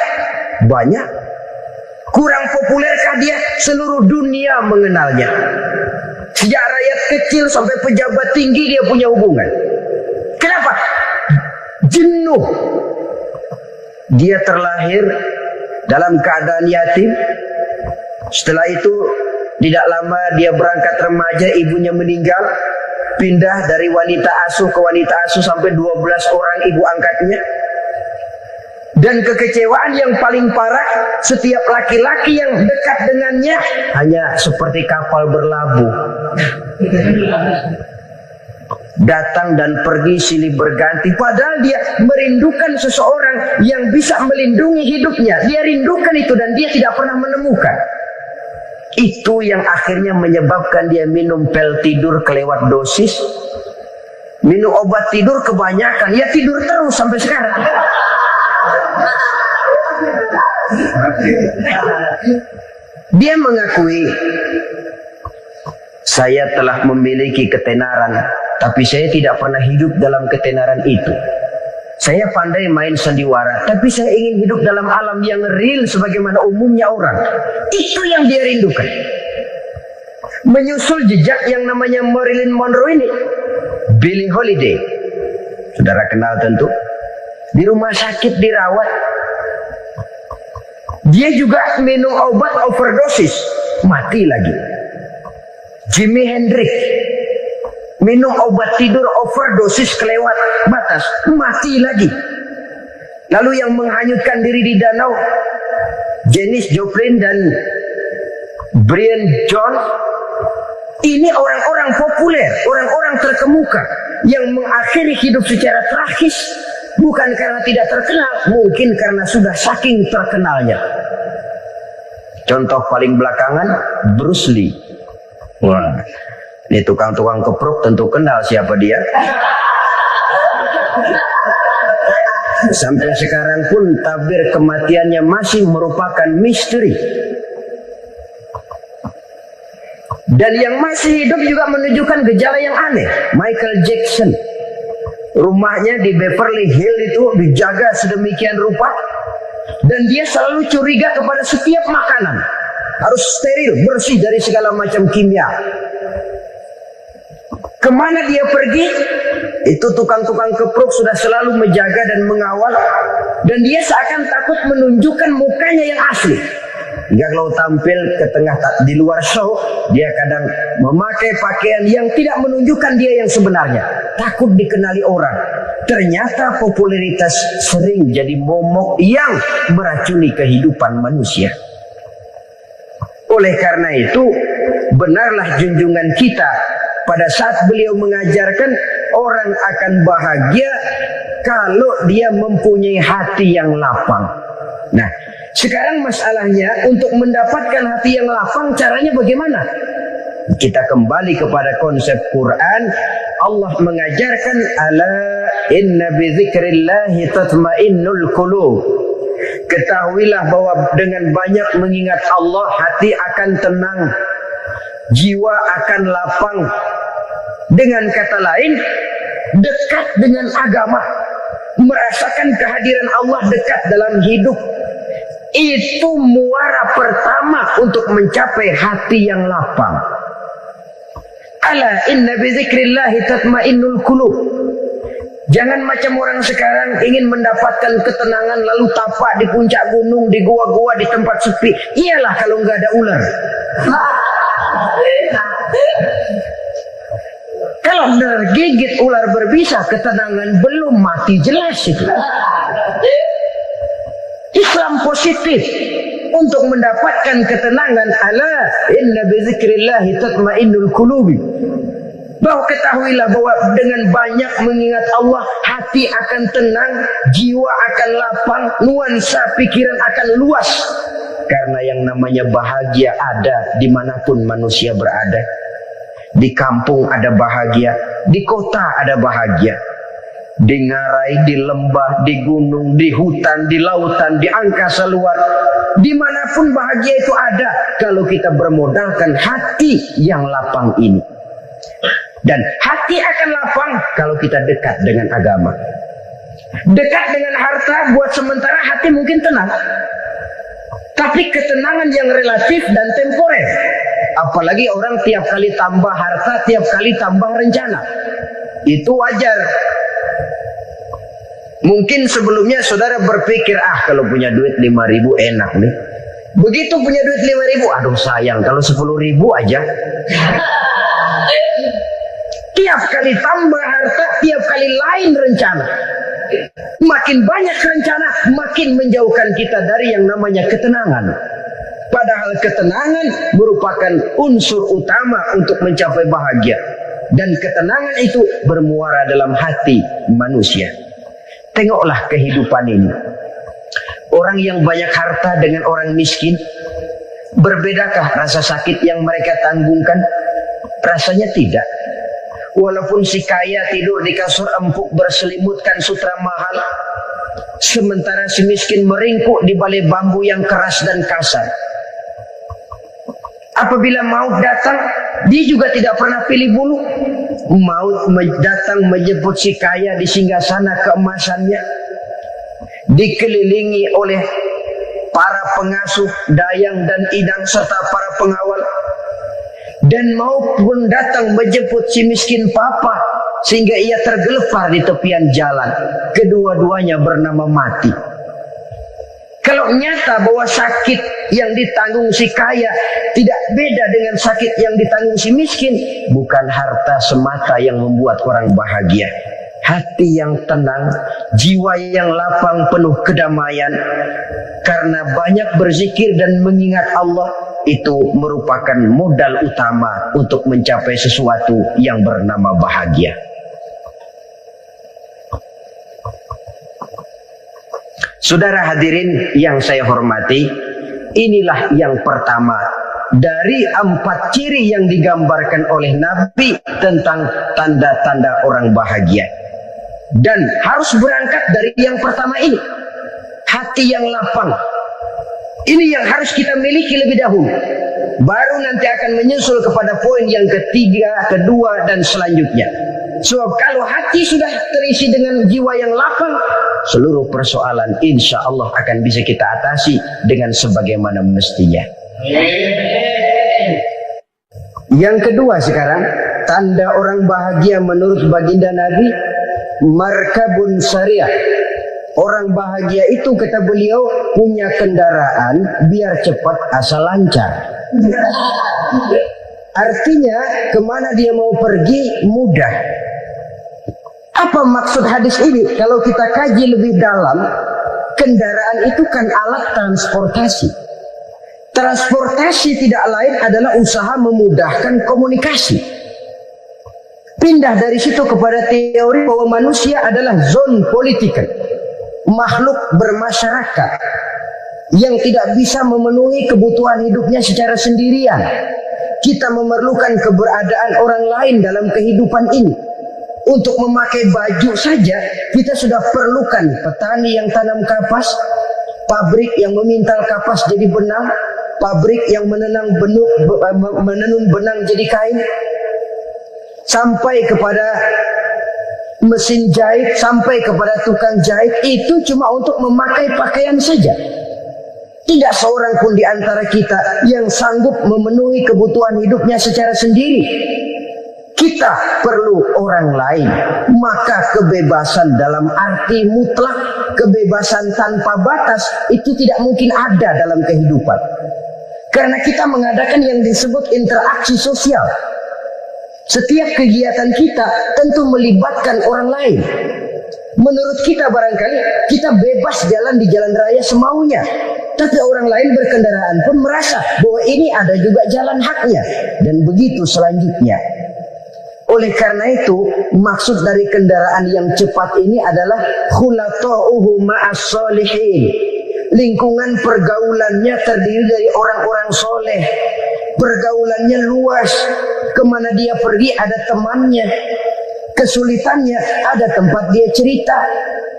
Banyak. Kurang populerkah dia? Seluruh dunia mengenalnya. Sejak rakyat kecil sampai pejabat tinggi dia punya hubungan. Kenapa? Jenuh. Dia terlahir dalam keadaan yatim. Setelah itu tidak lama dia berangkat remaja, ibunya meninggal. Pindah dari wanita asuh ke wanita asuh sampai 12 orang ibu angkatnya. Dan kekecewaan yang paling parah, setiap laki-laki yang dekat dengannya hanya seperti kapal berlabuh. Datang dan pergi silih berganti. Padahal dia merindukan seseorang yang bisa melindungi hidupnya. Dia rindukan itu dan dia tidak pernah menemukan. Itu yang akhirnya menyebabkan dia minum pil tidur kelewat dosis. Minum obat tidur kebanyakan. Ya tidur terus sampai sekarang. Dia mengakui, saya telah memiliki ketenaran, tapi saya tidak pernah hidup dalam ketenaran itu. Saya pandai main sandiwara, tapi saya ingin hidup dalam alam yang real sebagaimana umumnya orang. Itu yang dia rindukan. menyusul jejak yang namanya Marilyn Monroe ini. Billie Holiday, saudara kenal tentu, di rumah sakit dirawat. Dia juga minum obat overdosis, mati lagi. Jimi Hendrix minum obat tidur overdosis kelewat batas, mati lagi. Lalu yang menghanyutkan diri di danau, Janis Joplin dan Brian Jones. Ini orang-orang populer, orang-orang terkemuka yang mengakhiri hidup secara tragis, bukan karena tidak terkenal, mungkin karena sudah saking terkenalnya. Contoh paling belakangan, Bruce Lee. Wah, ini tukang-tukang keprok tentu kenal siapa dia. Sampai sekarang pun tabir kematiannya masih merupakan misteri. Dan yang masih hidup juga menunjukkan gejala yang aneh. Michael Jackson, rumahnya di Beverly Hills itu dijaga sedemikian rupa, dan dia selalu curiga kepada setiap makanan harus steril, bersih dari segala macam kimia. Kemana dia pergi, itu tukang-tukang keprok sudah selalu menjaga dan mengawal, dan dia seakan takut menunjukkan mukanya yang asli. Hingga kalau tampil ke tengah di luar show, dia kadang memakai pakaian yang tidak menunjukkan dia yang sebenarnya, takut dikenali orang. Ternyata popularitas sering jadi momok yang meracuni kehidupan manusia. Oleh karena itu, benarlah junjungan kita pada saat beliau mengajarkan orang akan bahagia kalau dia mempunyai hati yang lapang. Nah, sekarang masalahnya untuk mendapatkan hati yang lapang, caranya bagaimana? Kita kembali kepada konsep Quran. Allah mengajarkan, ala inna bi dzikrillahi tatmainnul qulub. Ketahuilah bahwa dengan banyak mengingat Allah, hati akan tenang, jiwa akan lapang. Dengan kata lain, dekat dengan agama, merasakan kehadiran Allah dekat dalam hidup, itu muara pertama untuk mencapai hati yang lapang. Ala inna bi dzikrillahi tatmainnul qulub. Jangan macam orang sekarang ingin mendapatkan ketenangan lalu tapak di puncak gunung, di gua-gua, di tempat sepi. Iyalah kalau nggak ada ular. Kalau tergigit ular berbisa, ketenangan belum mati jelas itu. Islam positif untuk mendapatkan ketenangan. Ala inna bi dzikrillahi tatmainnul qulubi. Bahwa ketahuilah bahwa dengan banyak mengingat Allah, hati akan tenang, jiwa akan lapang, nuansa pikiran akan luas. Karena yang namanya bahagia ada dimanapun manusia berada. Di kampung ada bahagia, di kota ada bahagia. Di ngarai, di lembah, di gunung, di hutan, di lautan, di angkasa luar. Dimanapun bahagia itu ada kalau kita bermodalkan hati yang lapang ini. Dan hati akan lapang kalau kita dekat dengan agama. Dekat dengan harta buat sementara hati mungkin tenang. Tapi ketenangan yang relatif dan temporer. Apalagi orang tiap kali tambah harta, tiap kali tambah rencana. Itu wajar. Mungkin sebelumnya saudara berpikir, kalau punya duit 5.000 enak nih. Begitu punya duit 5.000, aduh sayang kalau 10.000 aja. Tiap kali tambah harta, tiap kali lain rencana. Makin banyak rencana, makin menjauhkan kita dari yang namanya ketenangan. Padahal ketenangan merupakan unsur utama untuk mencapai bahagia. Dan ketenangan itu bermuara dalam hati manusia. Tengoklah kehidupan ini. Orang yang banyak harta dengan orang miskin, berbedakah rasa sakit yang mereka tanggungkan? Rasanya tidak. Walaupun si kaya tidur di kasur empuk berselimutkan sutra mahal, sementara si miskin meringkuk di balai bambu yang keras dan kasar. Apabila maut datang, dia juga tidak pernah pilih bulu. Maut datang menjemput si kaya di singgasana keemasannya, dikelilingi oleh para pengasuh, dayang dan idang serta para pengawal. dan maupun datang menjemput si miskin papa sehingga ia tergelepar di tepian jalan. Kedua-duanya bernama mati. Kalau nyata bahwa sakit yang ditanggung si kaya tidak beda dengan sakit yang ditanggung si miskin, bukan harta semata yang membuat orang bahagia. Hati yang tenang, jiwa yang lapang penuh kedamaian karena banyak berzikir dan mengingat Allah, itu merupakan modal utama untuk mencapai sesuatu yang bernama bahagia. Saudara hadirin yang saya hormati, inilah yang pertama dari 4 ciri yang digambarkan oleh Nabi tentang tanda-tanda orang bahagia. Dan harus berangkat dari yang pertama ini, hati yang lapang. Ini yang harus kita miliki lebih dahulu. Baru nanti akan menyusul kepada poin yang ketiga, kedua, dan selanjutnya. Sebab kalau hati sudah terisi dengan jiwa yang lapang, seluruh persoalan insya Allah akan bisa kita atasi dengan sebagaimana mestinya. Yang kedua sekarang, tanda orang bahagia menurut baginda Nabi, markabun syariah. Orang bahagia itu, kata beliau, punya kendaraan biar cepat asal lancar. Artinya kemana dia mau pergi mudah. Apa maksud hadis ini? Kalau kita kaji lebih dalam, kendaraan itu kan alat transportasi. Transportasi tidak lain adalah usaha memudahkan komunikasi. Pindah dari situ kepada teori bahwa manusia adalah zon politikal, makhluk bermasyarakat yang tidak bisa memenuhi kebutuhan hidupnya secara sendirian. Kita memerlukan keberadaan orang lain dalam kehidupan ini. Untuk memakai baju saja kita sudah perlukan petani yang tanam kapas, pabrik yang memintal kapas jadi benang, pabrik yang menenun benang jadi kain, sampai kepada mesin jahit, sampai kepada tukang jahit. Itu cuma untuk memakai pakaian saja. Tidak seorang pun di antara kita yang sanggup memenuhi kebutuhan hidupnya secara sendiri. Kita perlu orang lain. Maka kebebasan dalam arti mutlak, kebebasan tanpa batas, itu tidak mungkin ada dalam kehidupan. Karena kita mengadakan yang disebut interaksi sosial. Setiap kegiatan kita tentu melibatkan orang lain. Menurut kita barangkali kita bebas jalan di jalan raya semaunya, tapi orang lain berkendaraan pun merasa bahwa ini ada juga jalan haknya, dan begitu selanjutnya. Oleh karena itu, maksud dari kendaraan yang cepat ini adalah khulatuhu ma'as solihin. Lingkungan pergaulannya terdiri dari orang-orang soleh. Pergaulannya luas. Kemana dia pergi ada temannya. Kesulitannya ada tempat dia cerita.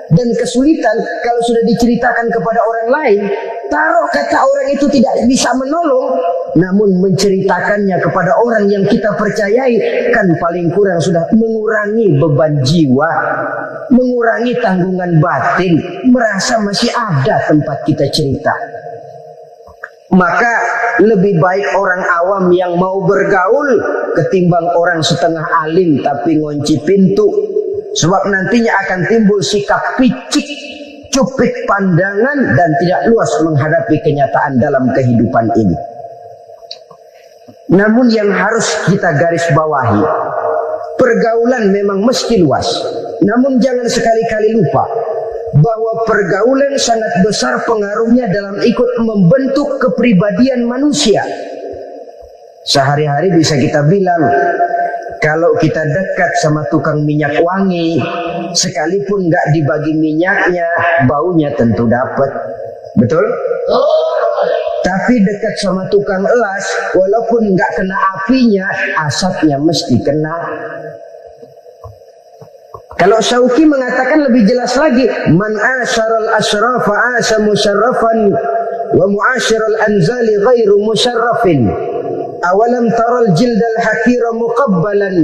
Dan kesulitan kalau sudah diceritakan kepada orang lain, taruh kata orang itu tidak bisa menolong, namun menceritakannya kepada orang yang kita percayai, kan paling kurang sudah mengurangi beban jiwa, mengurangi tanggungan batin, merasa masih ada tempat kita cerita. Maka lebih baik orang awam yang mau bergaul ketimbang orang setengah alim tapi ngunci pintu. Sebab nantinya akan timbul sikap picik, cupik pandangan, dan tidak luas menghadapi kenyataan dalam kehidupan ini. Namun yang harus kita garis bawahi, pergaulan memang mesti luas. Namun jangan sekali-kali lupa bahwa pergaulan sangat besar pengaruhnya dalam ikut membentuk kepribadian manusia. Sehari-hari bisa kita bilang, kalau kita dekat sama tukang minyak wangi, sekalipun nggak dibagi minyaknya, baunya tentu dapat. Betul? Tapi dekat sama tukang elas, walaupun nggak kena apinya, asapnya mesti kena. Kalau Syauqi mengatakan lebih jelas lagi, man asyaral asrafa asa musyarrafan wa muasyiral anzali ghairu musyarrafin. Awalam taral jildal hakira muqabbalan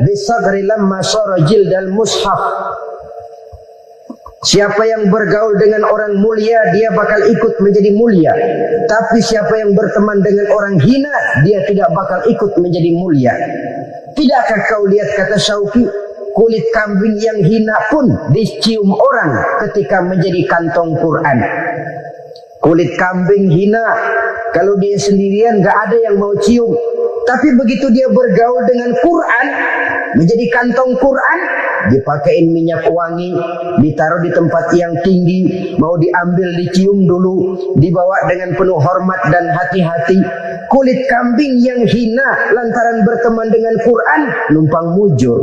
bisagri lamma sara jildal mushaf. Siapa yang bergaul dengan orang mulia, dia bakal ikut menjadi mulia. Tapi siapa yang berteman dengan orang hina, dia tidak bakal ikut menjadi mulia. Tidakkah kau lihat, kata Syauqi, kulit kambing yang hina pun dicium orang ketika menjadi kantong Quran. Kulit kambing hina, kalau dia sendirian gak ada yang mau cium. Tapi begitu dia bergaul dengan Quran, menjadi kantong Quran, dipakein minyak wangi, ditaruh di tempat yang tinggi, mau diambil dicium dulu, dibawa dengan penuh hormat dan hati-hati. Kulit kambing yang hina lantaran berteman dengan Quran, numpang mujur.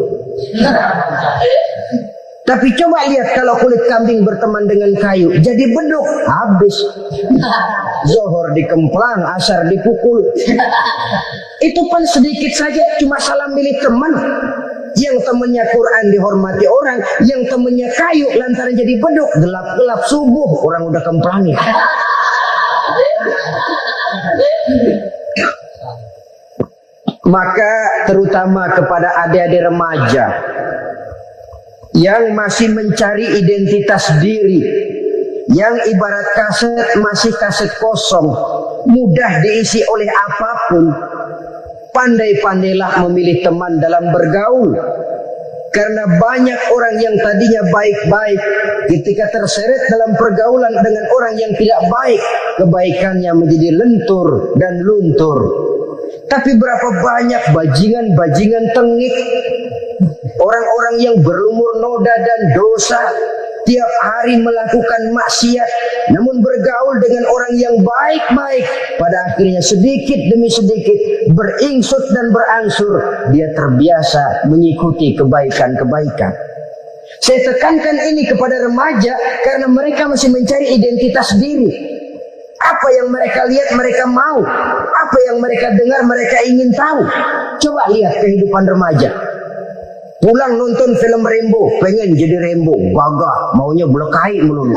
Tapi coba lihat kalau kulit kambing berteman dengan kayu, jadi beduk, habis. Zohor dikemplang, asar dipukul. Itu pun sedikit saja, cuma salah milih teman. Yang temannya Quran dihormati orang, yang temannya kayu lantaran jadi beduk, gelap-gelap subuh orang udah kemplangi. Maka terutama kepada adik-adik remaja yang masih mencari identitas diri, yang ibarat kaset masih kaset kosong, mudah diisi oleh apapun, pandai-pandailah memilih teman dalam bergaul. Karena banyak orang yang tadinya baik-baik, ketika terseret dalam pergaulan dengan orang yang tidak baik, kebaikannya menjadi lentur dan luntur. Tapi berapa banyak bajingan-bajingan tengik, orang-orang yang berlumur noda dan dosa, tiap hari melakukan maksiat, namun bergaul dengan orang yang baik-baik, pada akhirnya sedikit demi sedikit beringsut dan berangsur dia terbiasa mengikuti kebaikan-kebaikan. Saya tekankan ini kepada remaja karena mereka masih mencari identitas diri. Apa yang mereka lihat mereka mau, apa yang mereka dengar mereka ingin tahu. Coba lihat kehidupan remaja. Pulang nonton film Rambo, pengen jadi Rambo, gagah, maunya belekai melulu.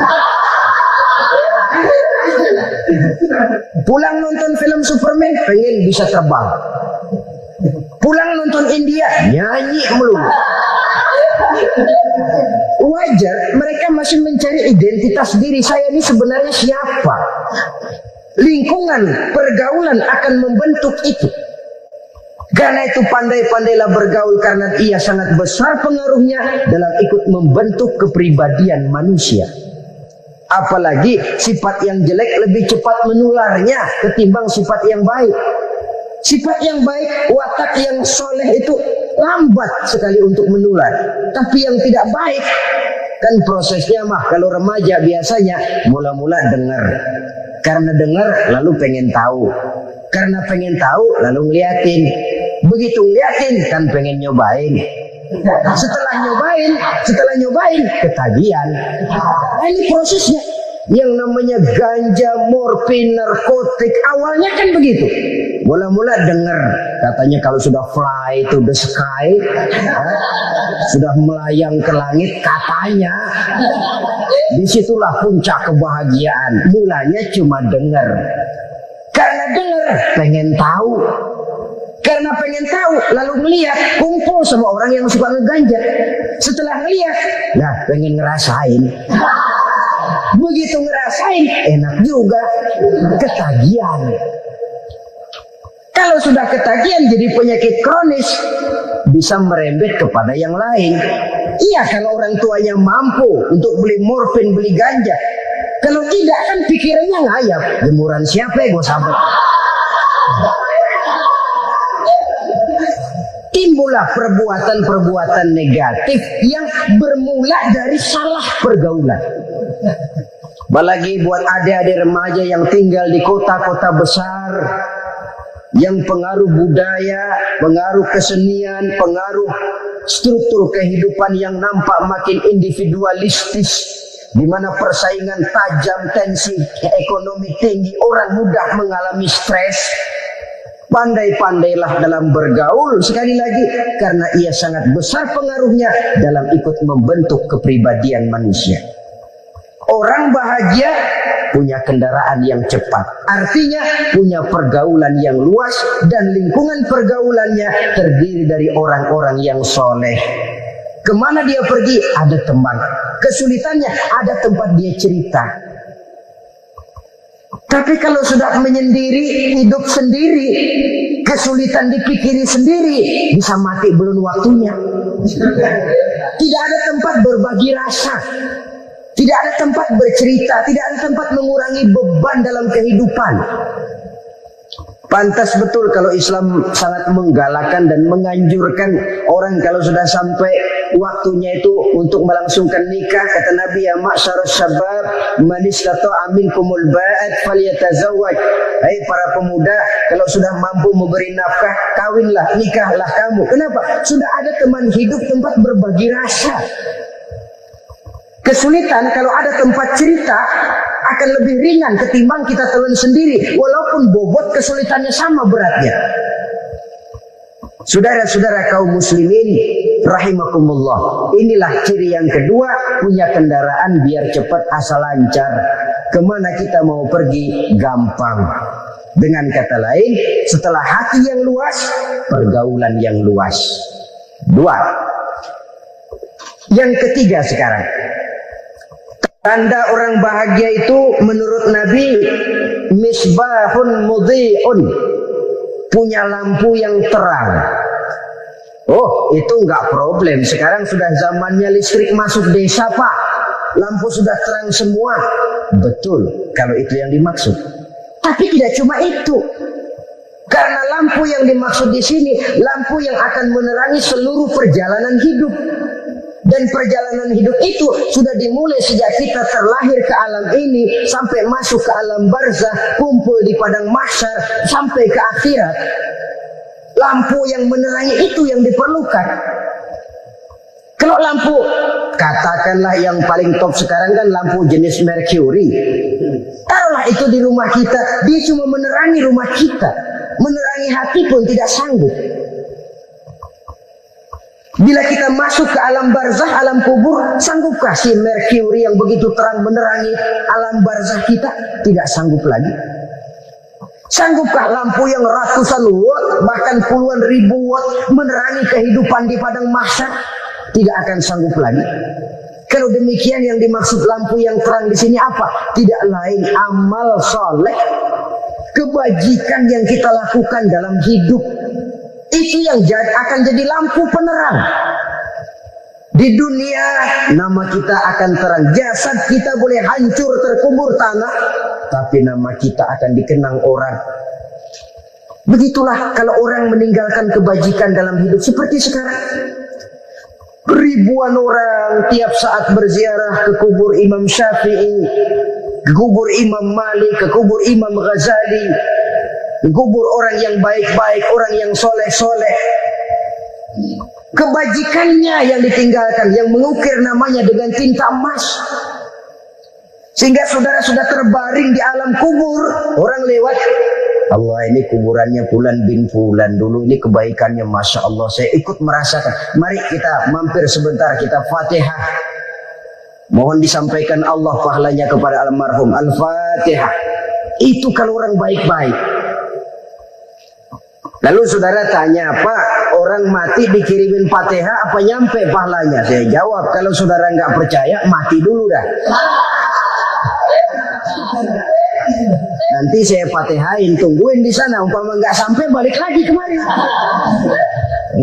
Pulang nonton film Superman, pengen bisa terbang. Pulang nonton India, nyanyi melulu. Wajar, mereka masih mencari identitas diri. Saya ini sebenarnya siapa? Lingkungan, pergaulan akan membentuk itu. Karena itu pandai-pandailah bergaul karena ia sangat besar pengaruhnya dalam ikut membentuk kepribadian manusia. Apalagi sifat yang jelek lebih cepat menularnya ketimbang sifat yang baik. Sifat yang baik, watak yang soleh itu lambat sekali untuk menular. Tapi yang tidak baik, kan prosesnya mah kalau remaja biasanya mula-mula dengar. Karena dengar lalu pengen tahu. Karena pengen tahu lalu ngeliatin. Begitu ngeliatin kan pengen nyobain. Setelah nyobain ketagihan. Nah, ini prosesnya. Yang namanya ganja, morfin, narkotik awalnya kan begitu. Mula-mula dengar katanya kalau sudah fly to the sky, sudah melayang ke langit katanya, disitulah puncak kebahagiaan. Mulanya cuma dengar. Karena dengar pengen tahu. Karena pengen tahu lalu ngeliat, kumpul sama orang yang suka ngeganja. Setelah ngeliat, nah pengen ngerasain. Begitu ngerasain, enak juga, ketagihan. Kalau sudah ketagihan jadi penyakit kronis, bisa merembet kepada yang lain. Iya, kalau orang tuanya mampu untuk beli morfin, beli ganja. Kalau tidak kan pikirannya ngayap, jemuran siapa ya gue sahabat. Timbullah perbuatan-perbuatan negatif yang bermula dari salah pergaulan. Apalagi buat adik-adik remaja yang tinggal di kota-kota besar, yang pengaruh budaya, pengaruh kesenian, pengaruh struktur kehidupan yang nampak makin individualistis, di mana persaingan tajam, tensi ekonomi tinggi, orang mudah mengalami stres. Pandai-pandailah dalam bergaul, sekali lagi, karena ia sangat besar pengaruhnya dalam ikut membentuk kepribadian manusia. Orang bahagia punya kendaraan yang cepat, artinya punya pergaulan yang luas dan lingkungan pergaulannya terdiri dari orang-orang yang soleh. Kemana dia pergi? Ada teman. Kesulitannya ada tempat dia cerita. Tapi kalau sudah menyendiri, hidup sendiri, kesulitan dipikiri sendiri, bisa mati belum waktunya. Tidak ada tempat berbagi rasa, tidak ada tempat bercerita, tidak ada tempat mengurangi beban dalam kehidupan. Pantas betul kalau Islam sangat menggalakkan dan menganjurkan orang kalau sudah sampai waktunya itu untuk melangsungkan nikah. Kata Nabi, ya ma'syarus syabab man istata'a minkumul ba'at falyatazawwaj. Hai para pemuda, kalau sudah mampu memberi nafkah, kawinlah, nikahlah kamu. Kenapa? Sudah ada teman hidup, tempat berbagi rasa. Kesulitan kalau ada tempat cerita akan lebih ringan ketimbang kita telan sendiri, walaupun bobot kesulitannya sama beratnya. Saudara-saudara kaum muslimin rahimakumullah, inilah ciri yang kedua, punya kendaraan biar cepat asal lancar. Kemana kita mau pergi gampang. Dengan kata lain, setelah hati yang luas, pergaulan yang luas. Dua. Yang ketiga sekarang, tanda orang bahagia itu menurut Nabi, misbahun mudhi'un, punya lampu yang terang. Oh, itu enggak problem. Sekarang sudah zamannya listrik masuk desa, Pak. Lampu sudah terang semua. Betul, kalau itu yang dimaksud. Tapi tidak cuma itu. Karena lampu yang dimaksud di sini, lampu yang akan menerangi seluruh perjalanan hidup. Dan perjalanan hidup itu sudah dimulai sejak kita terlahir ke alam ini sampai masuk ke alam barzah, kumpul di padang mahsyar sampai ke akhirat. Lampu yang menerangi itu yang diperlukan. Kalau lampu, katakanlah yang paling top sekarang kan lampu jenis Mercury. Taruhlah itu di rumah kita, dia cuma menerangi rumah kita, menerangi hati pun tidak sanggup. Bila kita masuk ke alam barzah, alam kubur, sanggupkah si Mercury yang begitu terang menerangi alam barzah kita? Tidak sanggup lagi. Sanggupkah lampu yang ratusan watt, bahkan puluhan ribu watt menerangi kehidupan di padang mahsyar? Tidak akan sanggup lagi. Kalau demikian, yang dimaksud lampu yang terang di sini apa? Tidak lain amal soleh, kebajikan yang kita lakukan dalam hidup. Itu yang akan jadi lampu penerang. Di dunia nama kita akan terang. Jasad kita boleh hancur terkubur tanah, tapi nama kita akan dikenang orang. Begitulah kalau orang meninggalkan kebajikan dalam hidup seperti sekarang. Ribuan orang tiap saat berziarah ke kubur Imam Syafi'i, ke kubur Imam Malik, ke kubur Imam Ghazali, kubur orang yang baik-baik, orang yang soleh-soleh. Kebajikannya yang ditinggalkan, yang mengukir namanya dengan tinta emas. Sehingga saudara sudah terbaring di alam kubur, orang lewat, Allah ini kuburannya Fulan bin Fulan, dulu ini kebaikannya Masya Allah, saya ikut merasakan. Mari kita mampir sebentar, kita Fatihah. Mohon disampaikan Allah pahalanya kepada almarhum. Al-Fatihah. Itu kalau orang baik-baik. Lalu saudara tanya, Pak, orang mati dikirimin Fatihah apa nyampe pahalanya? Saya jawab, kalau saudara nggak percaya, mati dulu dah. Nanti saya Fatihain, tungguin di sana. Umpama nggak sampai, balik lagi kemari.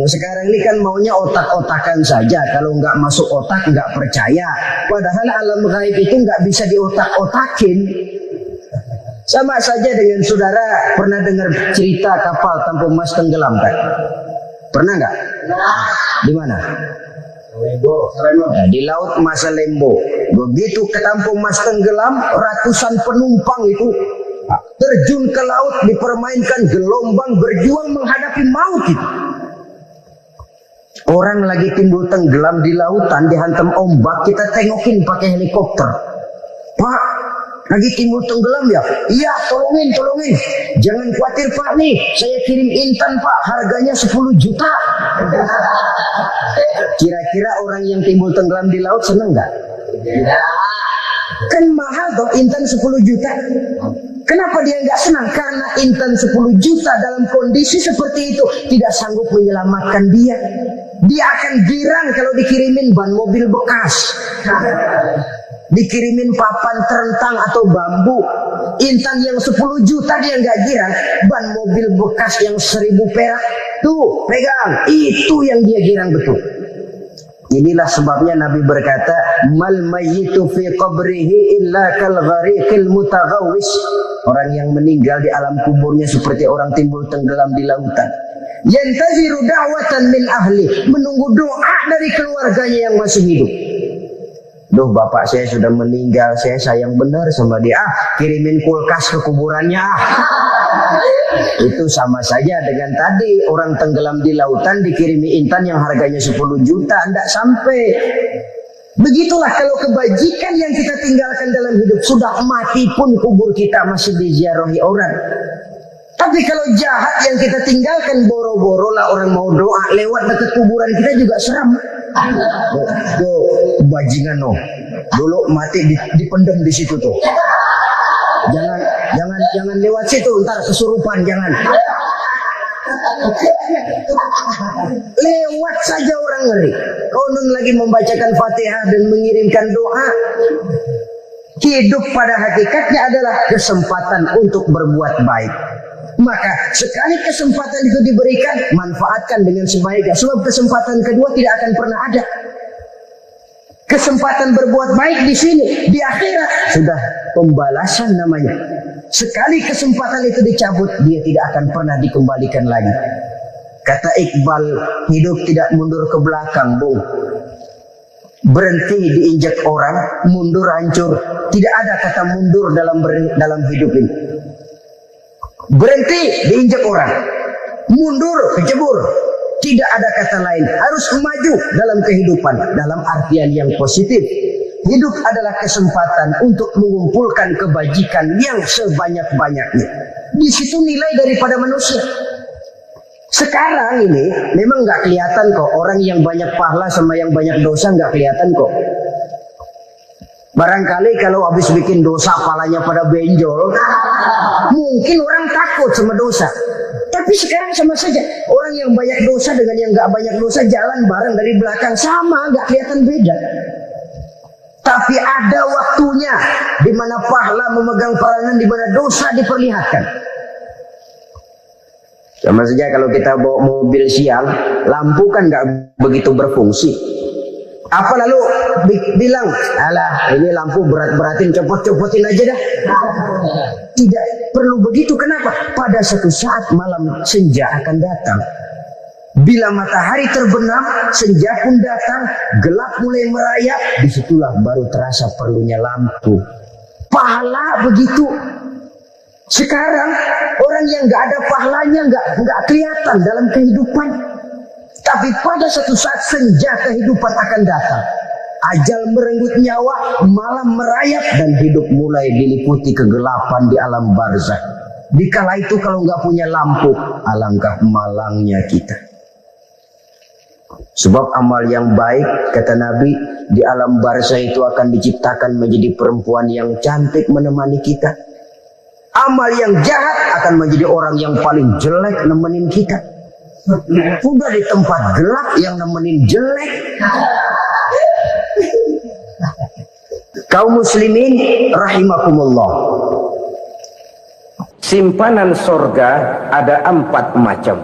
Sekarang ini kan maunya otak-otakan saja. Kalau nggak masuk otak, nggak percaya. Padahal alam gaib itu nggak bisa diotak-otakin. Sama saja dengan saudara pernah dengar cerita kapal Tampung Mas tenggelam kan? Pernah nggak? Di mana? Nah, di laut Masa Lembo. Begitu ke Tampung Mas tenggelam, ratusan penumpang itu terjun ke laut, dipermainkan gelombang, berjuang menghadapi maut itu. Orang lagi timbul tenggelam di lautan, dihantam ombak, kita tengokin pakai helikopter. Pak, lagi timbul tenggelam ya? Iya, tolongin. Jangan khawatir Pak nih, saya kirim intan Pak, harganya 10 juta. Kira-kira orang yang timbul tenggelam di laut seneng nggak? Kan mahal toh intan 10 juta. Kenapa dia nggak senang? Karena Intan 10 juta dalam kondisi seperti itu tidak sanggup menyelamatkan dia. Dia akan girang kalau dikirimin ban mobil bekas, dikirimin papan terentang atau bambu. Intan yang 10 juta dia nggak girang. Ban mobil bekas yang 1000 perak, tuh pegang, itu yang dia girang betul. Inilah sebabnya Nabi berkata, mal mayyitu fi qabrihi illa kal ghariqil mutaghawwis. Orang yang meninggal di alam kuburnya seperti orang timbul tenggelam di lautan. Yantaziru da'watan min ahli, menunggu doa dari keluarganya yang masih hidup. Duh, bapak saya sudah meninggal, saya sayang benar sama dia. Kirimin kulkas ke kuburannya. Itu sama saja dengan tadi orang tenggelam di lautan dikirimi intan yang harganya 10 juta, tidak sampai. Begitulah kalau kebajikan yang kita tinggalkan dalam hidup, sudah mati pun kubur kita masih diziarahi orang. Tapi kalau jahat yang kita tinggalkan, boro-boro lah orang mau doa lewat dekat kuburan kita juga seram. Tuh, bajingan no. Dulu mati dipendam di situ tuh. Jangan lewat situ, ntar kesurupan, jangan. Lewat saja orang ngeri. Konon lagi membacakan Fatihah dan mengirimkan doa. Hidup pada hakikatnya adalah kesempatan untuk berbuat baik. Maka sekali kesempatan itu diberikan, manfaatkan dengan sebaiknya. Sebab kesempatan kedua tidak akan pernah ada. Kesempatan berbuat baik di sini, di akhirat sudah pembalasan namanya. Sekali kesempatan itu dicabut, dia tidak akan pernah dikembalikan lagi. Kata Iqbal, hidup tidak mundur ke belakang, Bung. Berhenti diinjak orang, mundur hancur. Tidak ada kata mundur dalam hidup ini. Berhenti diinjak orang, mundur kecebur. Tidak ada kata lain. Harus maju dalam kehidupan, dalam artian yang positif. Hidup adalah kesempatan untuk mengumpulkan kebajikan yang sebanyak-banyaknya. Di situ nilai daripada manusia. Sekarang ini memang nggak kelihatan kok. Orang yang banyak pahala sama yang banyak dosa nggak kelihatan kok. Barangkali kalau habis bikin dosa palanya pada benjol, mungkin orang takut sama dosa. Tapi sekarang sama saja. Orang yang banyak dosa dengan yang nggak banyak dosa jalan bareng dari belakang, sama, nggak kelihatan beda. Tapi ada waktunya di mana pahala memegang peranan, di mana dosa diperlihatkan. Sama saja kalau kita bawa mobil siang, lampu kan nggak begitu berfungsi. Apa lalu bilang, alah ini lampu berat-beratin, copot-copotin aja dah. Tidak perlu begitu. Kenapa? Pada suatu saat malam senja akan datang. Bila matahari terbenam, senja pun datang, gelap mulai merayap, disitulah baru terasa perlunya lampu. Pahala begitu. Sekarang orang yang nggak ada pahalanya nggak kelihatan dalam kehidupan. Tapi pada suatu saat senja kehidupan akan datang. Ajal merenggut nyawa, malam merayap, dan hidup mulai diliputi kegelapan di alam barzakh. Dikala itu kalau nggak punya lampu, alangkah malangnya kita. Sebab amal yang baik, kata Nabi, di alam barzakh itu akan diciptakan menjadi perempuan yang cantik menemani kita. Amal yang jahat akan menjadi orang yang paling jelek nemenin kita. Udah di tempat gelap yang nemenin jelek. Kaum muslimin rahimakumullah. Simpanan sorga ada 4 macam.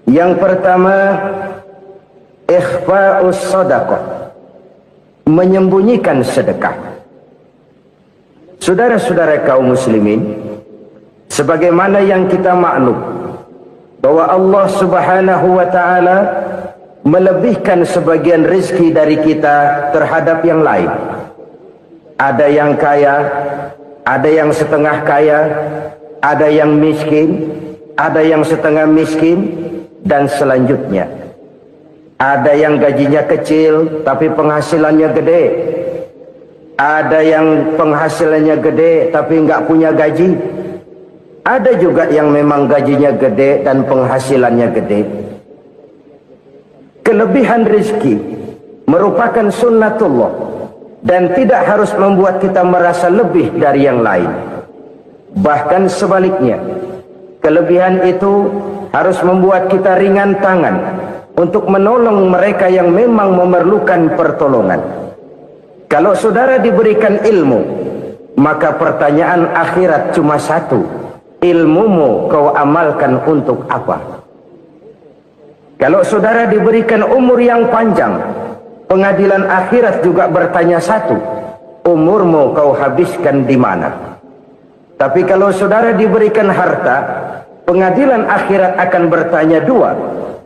Yang pertama, ikhfa'us sadaqah, menyembunyikan sedekah. Saudara-saudara kaum muslimin, sebagaimana yang kita maklum bahwa Allah Subhanahu wa taala melebihkan sebagian rezeki dari kita terhadap yang lain. Ada yang kaya, ada yang setengah kaya, ada yang miskin, ada yang setengah miskin, dan selanjutnya. Ada yang gajinya kecil tapi penghasilannya gede. Ada yang penghasilannya gede tapi nggak punya gaji. Ada juga yang memang gajinya gede dan penghasilannya gede. Kelebihan rezeki merupakan sunnatullah dan tidak harus membuat kita merasa lebih dari yang lain. Bahkan sebaliknya, kelebihan itu harus membuat kita ringan tangan untuk menolong mereka yang memang memerlukan pertolongan. Kalau saudara diberikan ilmu, maka pertanyaan akhirat cuma satu: ilmumu kau amalkan untuk apa? Kalau saudara diberikan umur yang panjang, pengadilan akhirat juga bertanya satu: umurmu kau habiskan di mana? Tapi kalau saudara diberikan harta, pengadilan akhirat akan bertanya dua: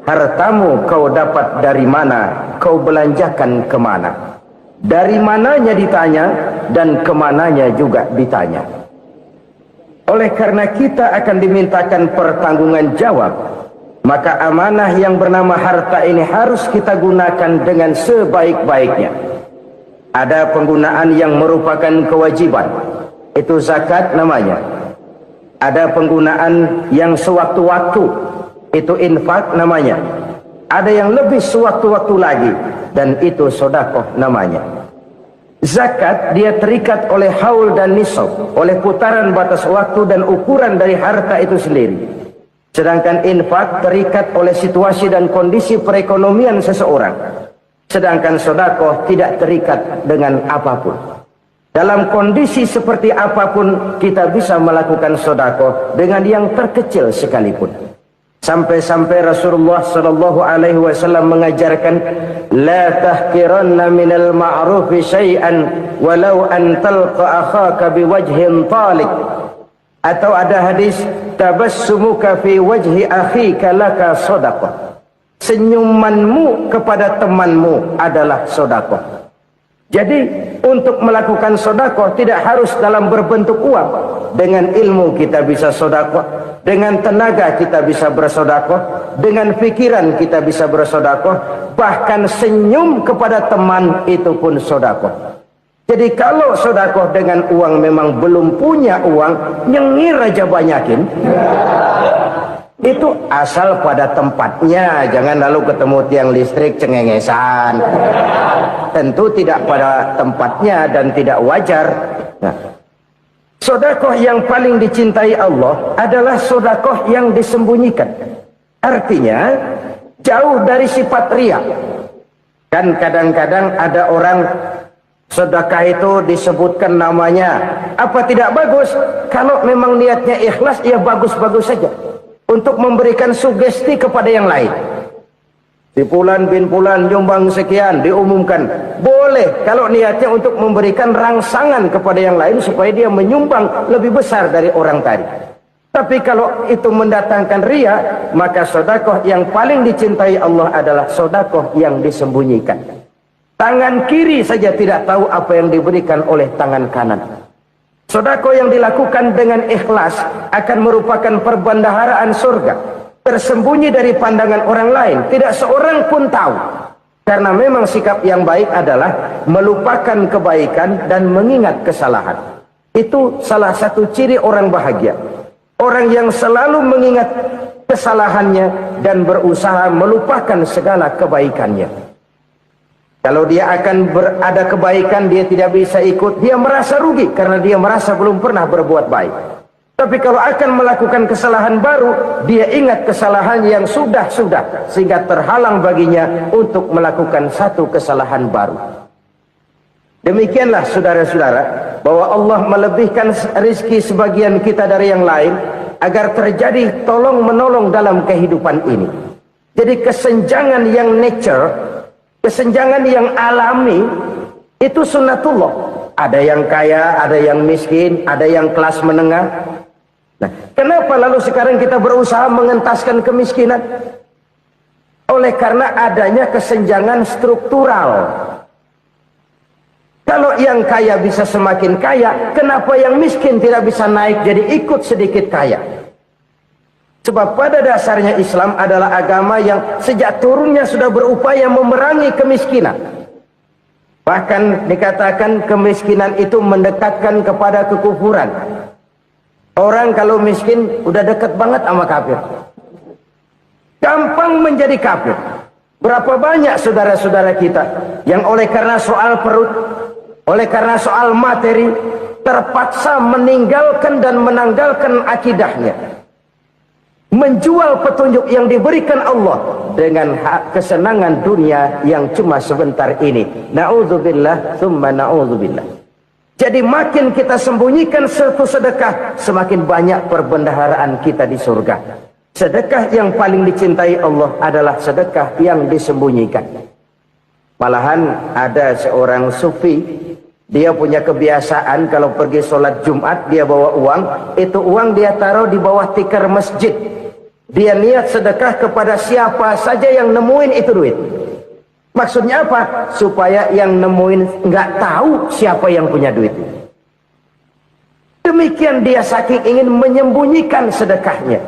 hartamu kau dapat dari mana, kau belanjakan kemana? Dari mananya ditanya, dan kemananya juga ditanya. Oleh karena kita akan dimintakan pertanggungan jawab, maka amanah yang bernama harta ini harus kita gunakan dengan sebaik-baiknya. Ada penggunaan yang merupakan kewajiban, itu zakat namanya. Ada penggunaan yang sewaktu-waktu, itu infak namanya. Ada yang lebih sewaktu-waktu lagi, dan itu sedekah namanya. Zakat dia terikat oleh haul dan nisab, oleh putaran batas waktu dan ukuran dari harta itu sendiri. Sedangkan infak terikat oleh situasi dan kondisi perekonomian seseorang. Sedangkan sedekah tidak terikat dengan apapun. Dalam kondisi seperti apapun kita bisa melakukan sedekah dengan yang terkecil sekalipun. Sampai-sampai Rasulullah sallallahu alaihi wasallam mengajarkan, la tahqiranna minal ma'rufi syai'an walau an talqa akhaka biwajhin talik. Atau ada hadis, tabassumuka fi wajhi akhika laka sedekah. Senyumanmu kepada temanmu adalah sedekah. Jadi untuk melakukan sedekah tidak harus dalam berbentuk uang. Dengan ilmu kita bisa sedekah, dengan tenaga kita bisa bersedekah, dengan pikiran kita bisa bersedekah, bahkan senyum kepada teman itu pun sedekah. Jadi kalau sedekah dengan uang memang belum punya uang, nyengir aja banyakin. Itu asal pada tempatnya, jangan lalu ketemu tiang listrik cengengesan. Tentu tidak pada tempatnya dan tidak wajar. Nah, sedekah yang paling dicintai Allah adalah sedekah yang disembunyikan. Artinya jauh dari sifat riya. Kan kadang-kadang ada orang sedekah itu disebutkan namanya. Apa tidak bagus? Kalau memang niatnya ikhlas, ya bagus-bagus saja. Untuk memberikan sugesti kepada yang lain. Si Fulan bin Fulan nyumbang sekian, diumumkan. Boleh kalau niatnya untuk memberikan rangsangan kepada yang lain supaya dia menyumbang lebih besar dari orang tadi. Tapi kalau itu mendatangkan riya, maka sedekah yang paling dicintai Allah adalah sedekah yang disembunyikan. Tangan kiri saja tidak tahu apa yang diberikan oleh tangan kanan. Sedekah yang dilakukan dengan ikhlas akan merupakan perbendaharaan surga, tersembunyi dari pandangan orang lain, tidak seorang pun tahu. Karena memang sikap yang baik adalah melupakan kebaikan dan mengingat kesalahan. Itu salah satu ciri orang bahagia. Orang yang selalu mengingat kesalahannya dan berusaha melupakan segala kebaikannya. Kalau dia akan ada kebaikan, dia tidak bisa ikut, dia merasa rugi karena dia merasa belum pernah berbuat baik. Tapi kalau akan melakukan kesalahan baru, dia ingat kesalahan yang sudah-sudah, sehingga terhalang baginya untuk melakukan satu kesalahan baru. Demikianlah saudara-saudara, bahwa Allah melebihkan rizki sebagian kita dari yang lain, agar terjadi tolong-menolong dalam kehidupan ini. Jadi kesenjangan yang nature, kesenjangan yang alami, itu sunnatullah. Ada yang kaya, ada yang miskin, ada yang kelas menengah. Nah, kenapa lalu sekarang kita berusaha mengentaskan kemiskinan? Oleh karena adanya kesenjangan struktural. Kalau yang kaya bisa semakin kaya, kenapa yang miskin tidak bisa naik jadi ikut sedikit kaya? Sebab pada dasarnya Islam adalah agama yang sejak turunnya sudah berupaya memerangi kemiskinan. Bahkan dikatakan kemiskinan itu mendekatkan kepada kekufuran. Orang kalau miskin udah dekat banget sama kafir. Gampang menjadi kafir. Berapa banyak saudara-saudara kita yang oleh karena soal perut, Oleh karena soal materi, terpaksa meninggalkan dan menanggalkan akidahnya, menjual petunjuk yang diberikan Allah dengan hak kesenangan dunia yang cuma sebentar ini. Na'udzubillah, thumma na'udzubillah. Jadi makin kita sembunyikan satu sedekah, semakin banyak perbendaharaan kita di surga. Sedekah yang paling dicintai Allah adalah sedekah yang disembunyikan. Malahan ada seorang sufi, dia punya kebiasaan kalau pergi sholat Jumat dia bawa uang, itu uang dia taruh di bawah tikar masjid. Dia niat sedekah kepada siapa saja yang nemuin itu duit. Maksudnya apa? Supaya yang nemuin nggak tahu siapa yang punya duit. Demikian dia saking ingin menyembunyikan sedekahnya.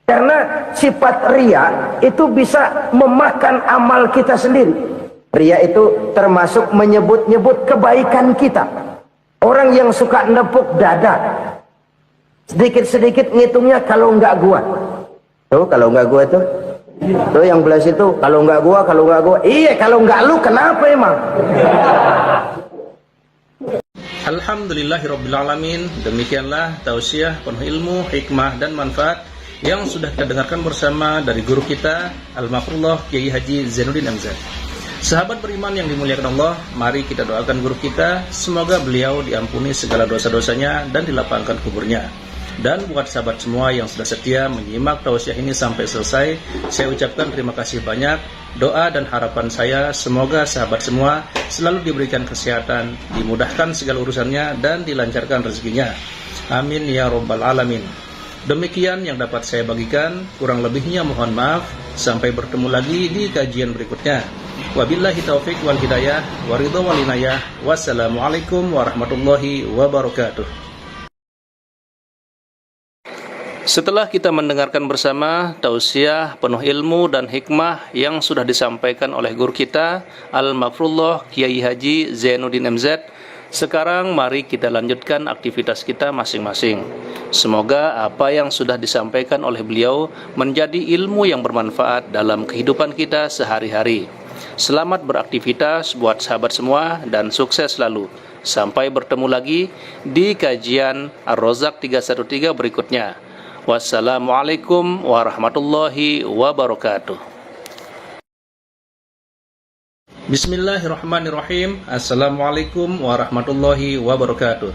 Karena sifat ria itu bisa memakan amal kita sendiri. Ria itu termasuk menyebut-nyebut kebaikan kita. Orang yang suka nepuk dada, sedikit-sedikit ngitungnya kalau nggak gua. Tuh kalau nggak gua tuh. Tuh yang belah situ, kalau nggak gua. Iya, kalau nggak lu kenapa emang? Alhamdulillahirrabbilalamin. Demikianlah tausiah penuh ilmu, hikmah dan manfaat yang sudah kita dengarkan bersama dari guru kita Al-Mafrullah Kiai Haji Zainuddin MZ. Sahabat beriman yang dimuliakan Allah, mari kita doakan guru kita, semoga beliau diampuni segala dosa-dosanya dan dilapangkan kuburnya. Dan buat sahabat semua yang sudah setia menyimak tausiah ini sampai selesai, saya ucapkan terima kasih banyak. Doa dan harapan saya semoga sahabat semua selalu diberikan kesehatan, dimudahkan segala urusannya dan dilancarkan rezekinya. Amin ya rabbal alamin. Demikian yang dapat saya bagikan, kurang lebihnya mohon maaf. Sampai bertemu lagi di kajian berikutnya. Wabillahi taufik wal hidayah, waridho wal inayah. Wassalamualaikum warahmatullahi wabarakatuh. Setelah kita mendengarkan bersama tausiah penuh ilmu dan hikmah yang sudah disampaikan oleh guru kita Al-Mafrullah Kiai Haji Zainuddin MZ, sekarang mari kita lanjutkan aktivitas kita masing-masing. Semoga apa yang sudah disampaikan oleh beliau menjadi ilmu yang bermanfaat dalam kehidupan kita sehari-hari. Selamat beraktivitas buat sahabat semua dan sukses selalu. Sampai bertemu lagi di kajian Ar-Rozak 313 berikutnya. Wassalamualaikum warahmatullahi wabarakatuh. Bismillahirrahmanirrahim. Assalamualaikum warahmatullahi wabarakatuh.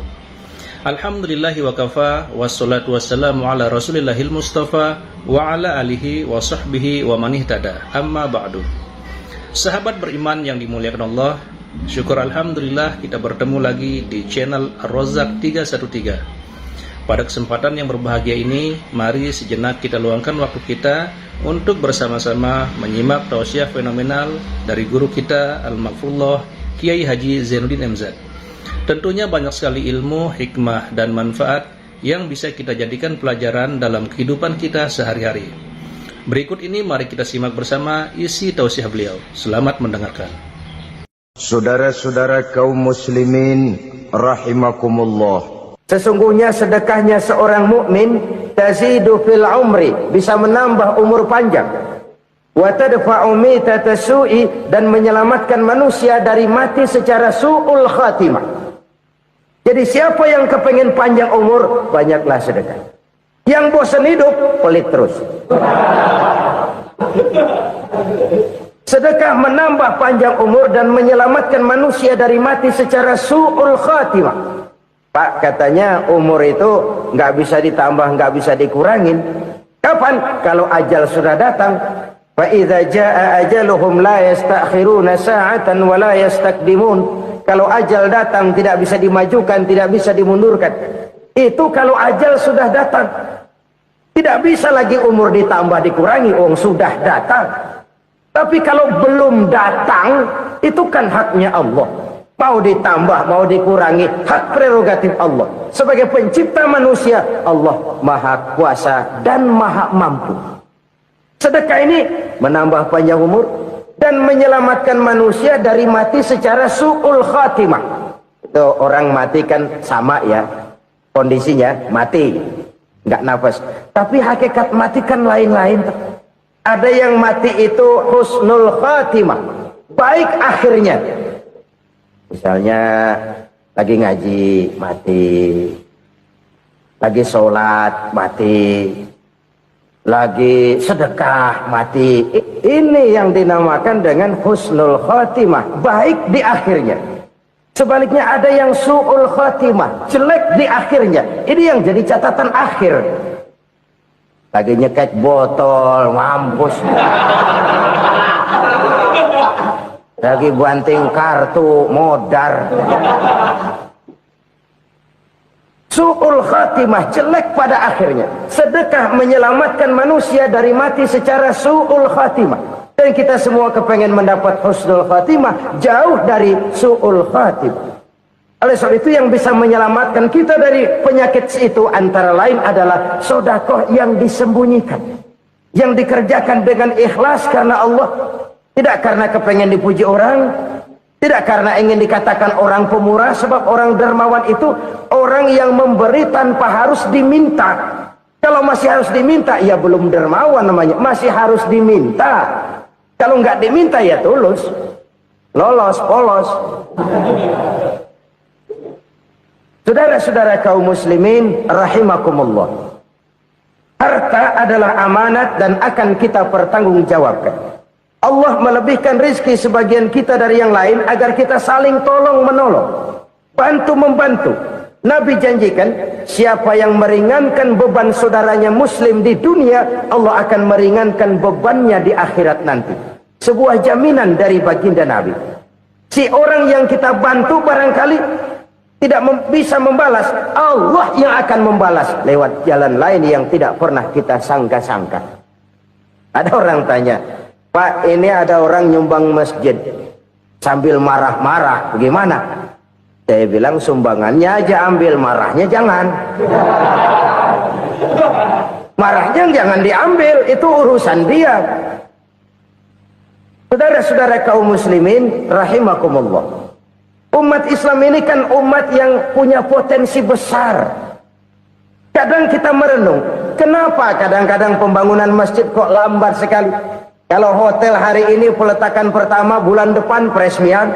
Alhamdulillahi wa kafa, wassalatu wassalamu ala rasulillahil mustafa wa ala alihi wa sahbihi wa man ihtada. Amma ba'du. Sahabat beriman yang dimuliakan Allah, syukur alhamdulillah kita bertemu lagi di channel Ar-Rozak 313. Pada kesempatan yang berbahagia ini, mari sejenak kita luangkan waktu kita untuk bersama-sama menyimak tausiah fenomenal dari guru kita Al-Mafrullah Kiai Haji Zainuddin MZ. Tentunya banyak sekali ilmu, hikmah dan manfaat yang bisa kita jadikan pelajaran dalam kehidupan kita sehari-hari. Berikut ini mari kita simak bersama isi tausiah beliau. Selamat mendengarkan. Saudara-saudara kaum muslimin rahimakumullah. Sesungguhnya sedekahnya seorang mukmin tazidu fil umri, bisa menambah umur panjang. Wa tadfa'u mitata su'i, dan menyelamatkan manusia dari mati secara su'ul khatimah. Jadi siapa yang kepengen panjang umur, banyaklah sedekah. Yang bosan hidup, pelit terus. Sedekah menambah panjang umur dan menyelamatkan manusia dari mati secara su'ul khatimah. Pak, katanya umur itu nggak bisa ditambah, nggak bisa dikurangin. Kapan? Kalau ajal sudah datang. Fa idza jaa ajaluhum la yastakhiruna sa'atan wa la yastaqdimun. Kalau ajal datang tidak bisa dimajukan, tidak bisa dimundurkan. Itu kalau ajal sudah datang. Tidak bisa lagi umur ditambah dikurangi, sudah datang. Tapi kalau belum datang, itu kan haknya Allah. Mau ditambah, mau dikurangi, hak prerogatif Allah. Sebagai pencipta manusia, Allah maha kuasa dan maha mampu. Sedekah ini menambah panjang umur dan menyelamatkan manusia dari mati secara su'ul khatimah. Itu orang mati kan sama ya, kondisinya mati, nggak nafas. Tapi hakikat mati kan lain-lain. Ada yang mati itu husnul khatimah, baik akhirnya. Misalnya lagi ngaji, mati. Lagi sholat, mati. Lagi sedekah, mati. Ini yang dinamakan dengan husnul khotimah, baik di akhirnya. Sebaliknya ada yang su'ul khotimah, jelek di akhirnya. Ini yang jadi catatan akhir. Lagi nyekek botol, mampus. Lagi banting kartu, modar. Su'ul khatimah, jelek pada akhirnya. Sedekah menyelamatkan manusia dari mati secara su'ul khatimah. Dan kita semua kepengen mendapat husnul khatimah, jauh dari su'ul khatimah. Oleh sebab itu yang bisa menyelamatkan kita dari penyakit itu antara lain adalah sedekah yang disembunyikan. Yang dikerjakan dengan ikhlas karena Allah. Tidak karena kepengen dipuji orang, tidak karena ingin dikatakan orang pemurah, sebab orang dermawan itu orang yang memberi tanpa harus diminta. Kalau masih harus diminta, ya belum dermawan namanya, masih harus diminta. Kalau nggak diminta ya tulus, lolos, polos. Saudara-saudara kaum muslimin rahimakumullah. Harta adalah amanat dan akan kita pertanggungjawabkan. Allah melebihkan rizki sebagian kita dari yang lain agar kita saling tolong menolong, bantu membantu. Nabi janjikan siapa yang meringankan beban saudaranya muslim di dunia, Allah akan meringankan bebannya di akhirat nanti. Sebuah jaminan dari baginda Nabi. Si orang yang kita bantu barangkali tidak bisa membalas, Allah yang akan membalas lewat jalan lain yang tidak pernah kita sangka-sangka. Ada orang tanya, Pak, ini ada orang nyumbang masjid sambil marah-marah, bagaimana? Saya bilang sumbangannya aja ambil, marahnya jangan. Marahnya jangan diambil, itu urusan dia. Saudara-saudara kaum muslimin rahimakumullah. Umat Islam ini kan umat yang punya potensi besar. Kadang kita merenung, kenapa kadang-kadang pembangunan masjid kok lambat sekali? Kalau hotel hari ini peletakan pertama, bulan depan peresmian.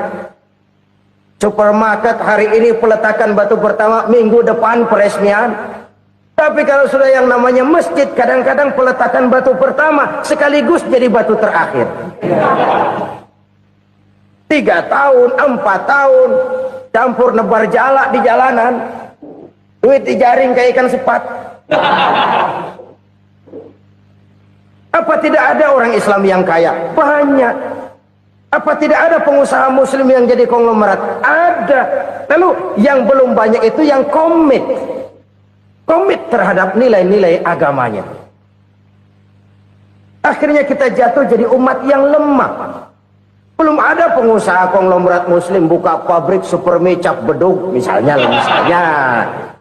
Supermarket hari ini peletakan batu pertama, minggu depan peresmian. Tapi kalau sudah yang namanya masjid, kadang-kadang peletakan batu pertama sekaligus jadi batu terakhir. 3 tahun, 4 tahun, campur nebar jala di jalanan. Duit dijaring kayak ikan sepat. Apa tidak ada orang Islam yang kaya? Banyak. Apa tidak ada pengusaha muslim yang jadi konglomerat? Ada. Lalu yang belum banyak itu yang komit terhadap nilai-nilai agamanya. Akhirnya kita jatuh jadi umat yang lemah. Belum ada pengusaha konglomerat muslim buka pabrik supermi cap bedug misalnya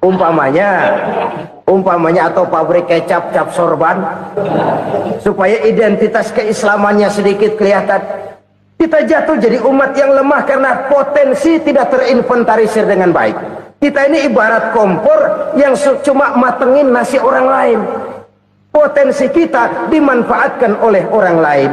umpamanya atau pabrik kecap cap sorban supaya identitas keislamannya sedikit kelihatan. Kita jatuh jadi umat yang lemah karena potensi tidak terinventarisir dengan baik. Kita ini ibarat kompor yang cuma matengin nasi orang lain. Potensi kita dimanfaatkan oleh orang lain.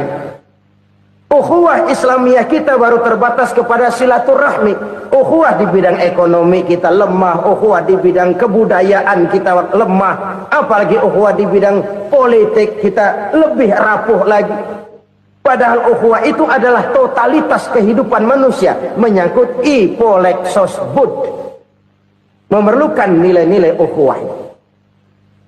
Ukhuwah Islamiyah kita baru terbatas kepada silaturahmi. Ukhuwah di bidang ekonomi kita lemah, ukhuwah di bidang kebudayaan kita lemah, apalagi ukhuwah di bidang politik kita lebih rapuh lagi. Padahal ukhuwah itu adalah totalitas kehidupan manusia, menyangkut ipolek sosbud, memerlukan nilai-nilai ukhuwah.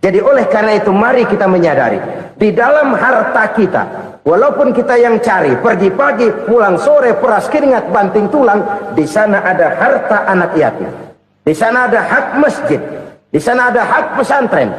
Jadi oleh karena itu mari kita menyadari di dalam harta kita, walaupun kita yang cari, pergi pagi, pulang sore, peras keringat, banting tulang, di sana ada harta anak yatim. Di sana ada hak masjid. Di sana ada hak pesantren.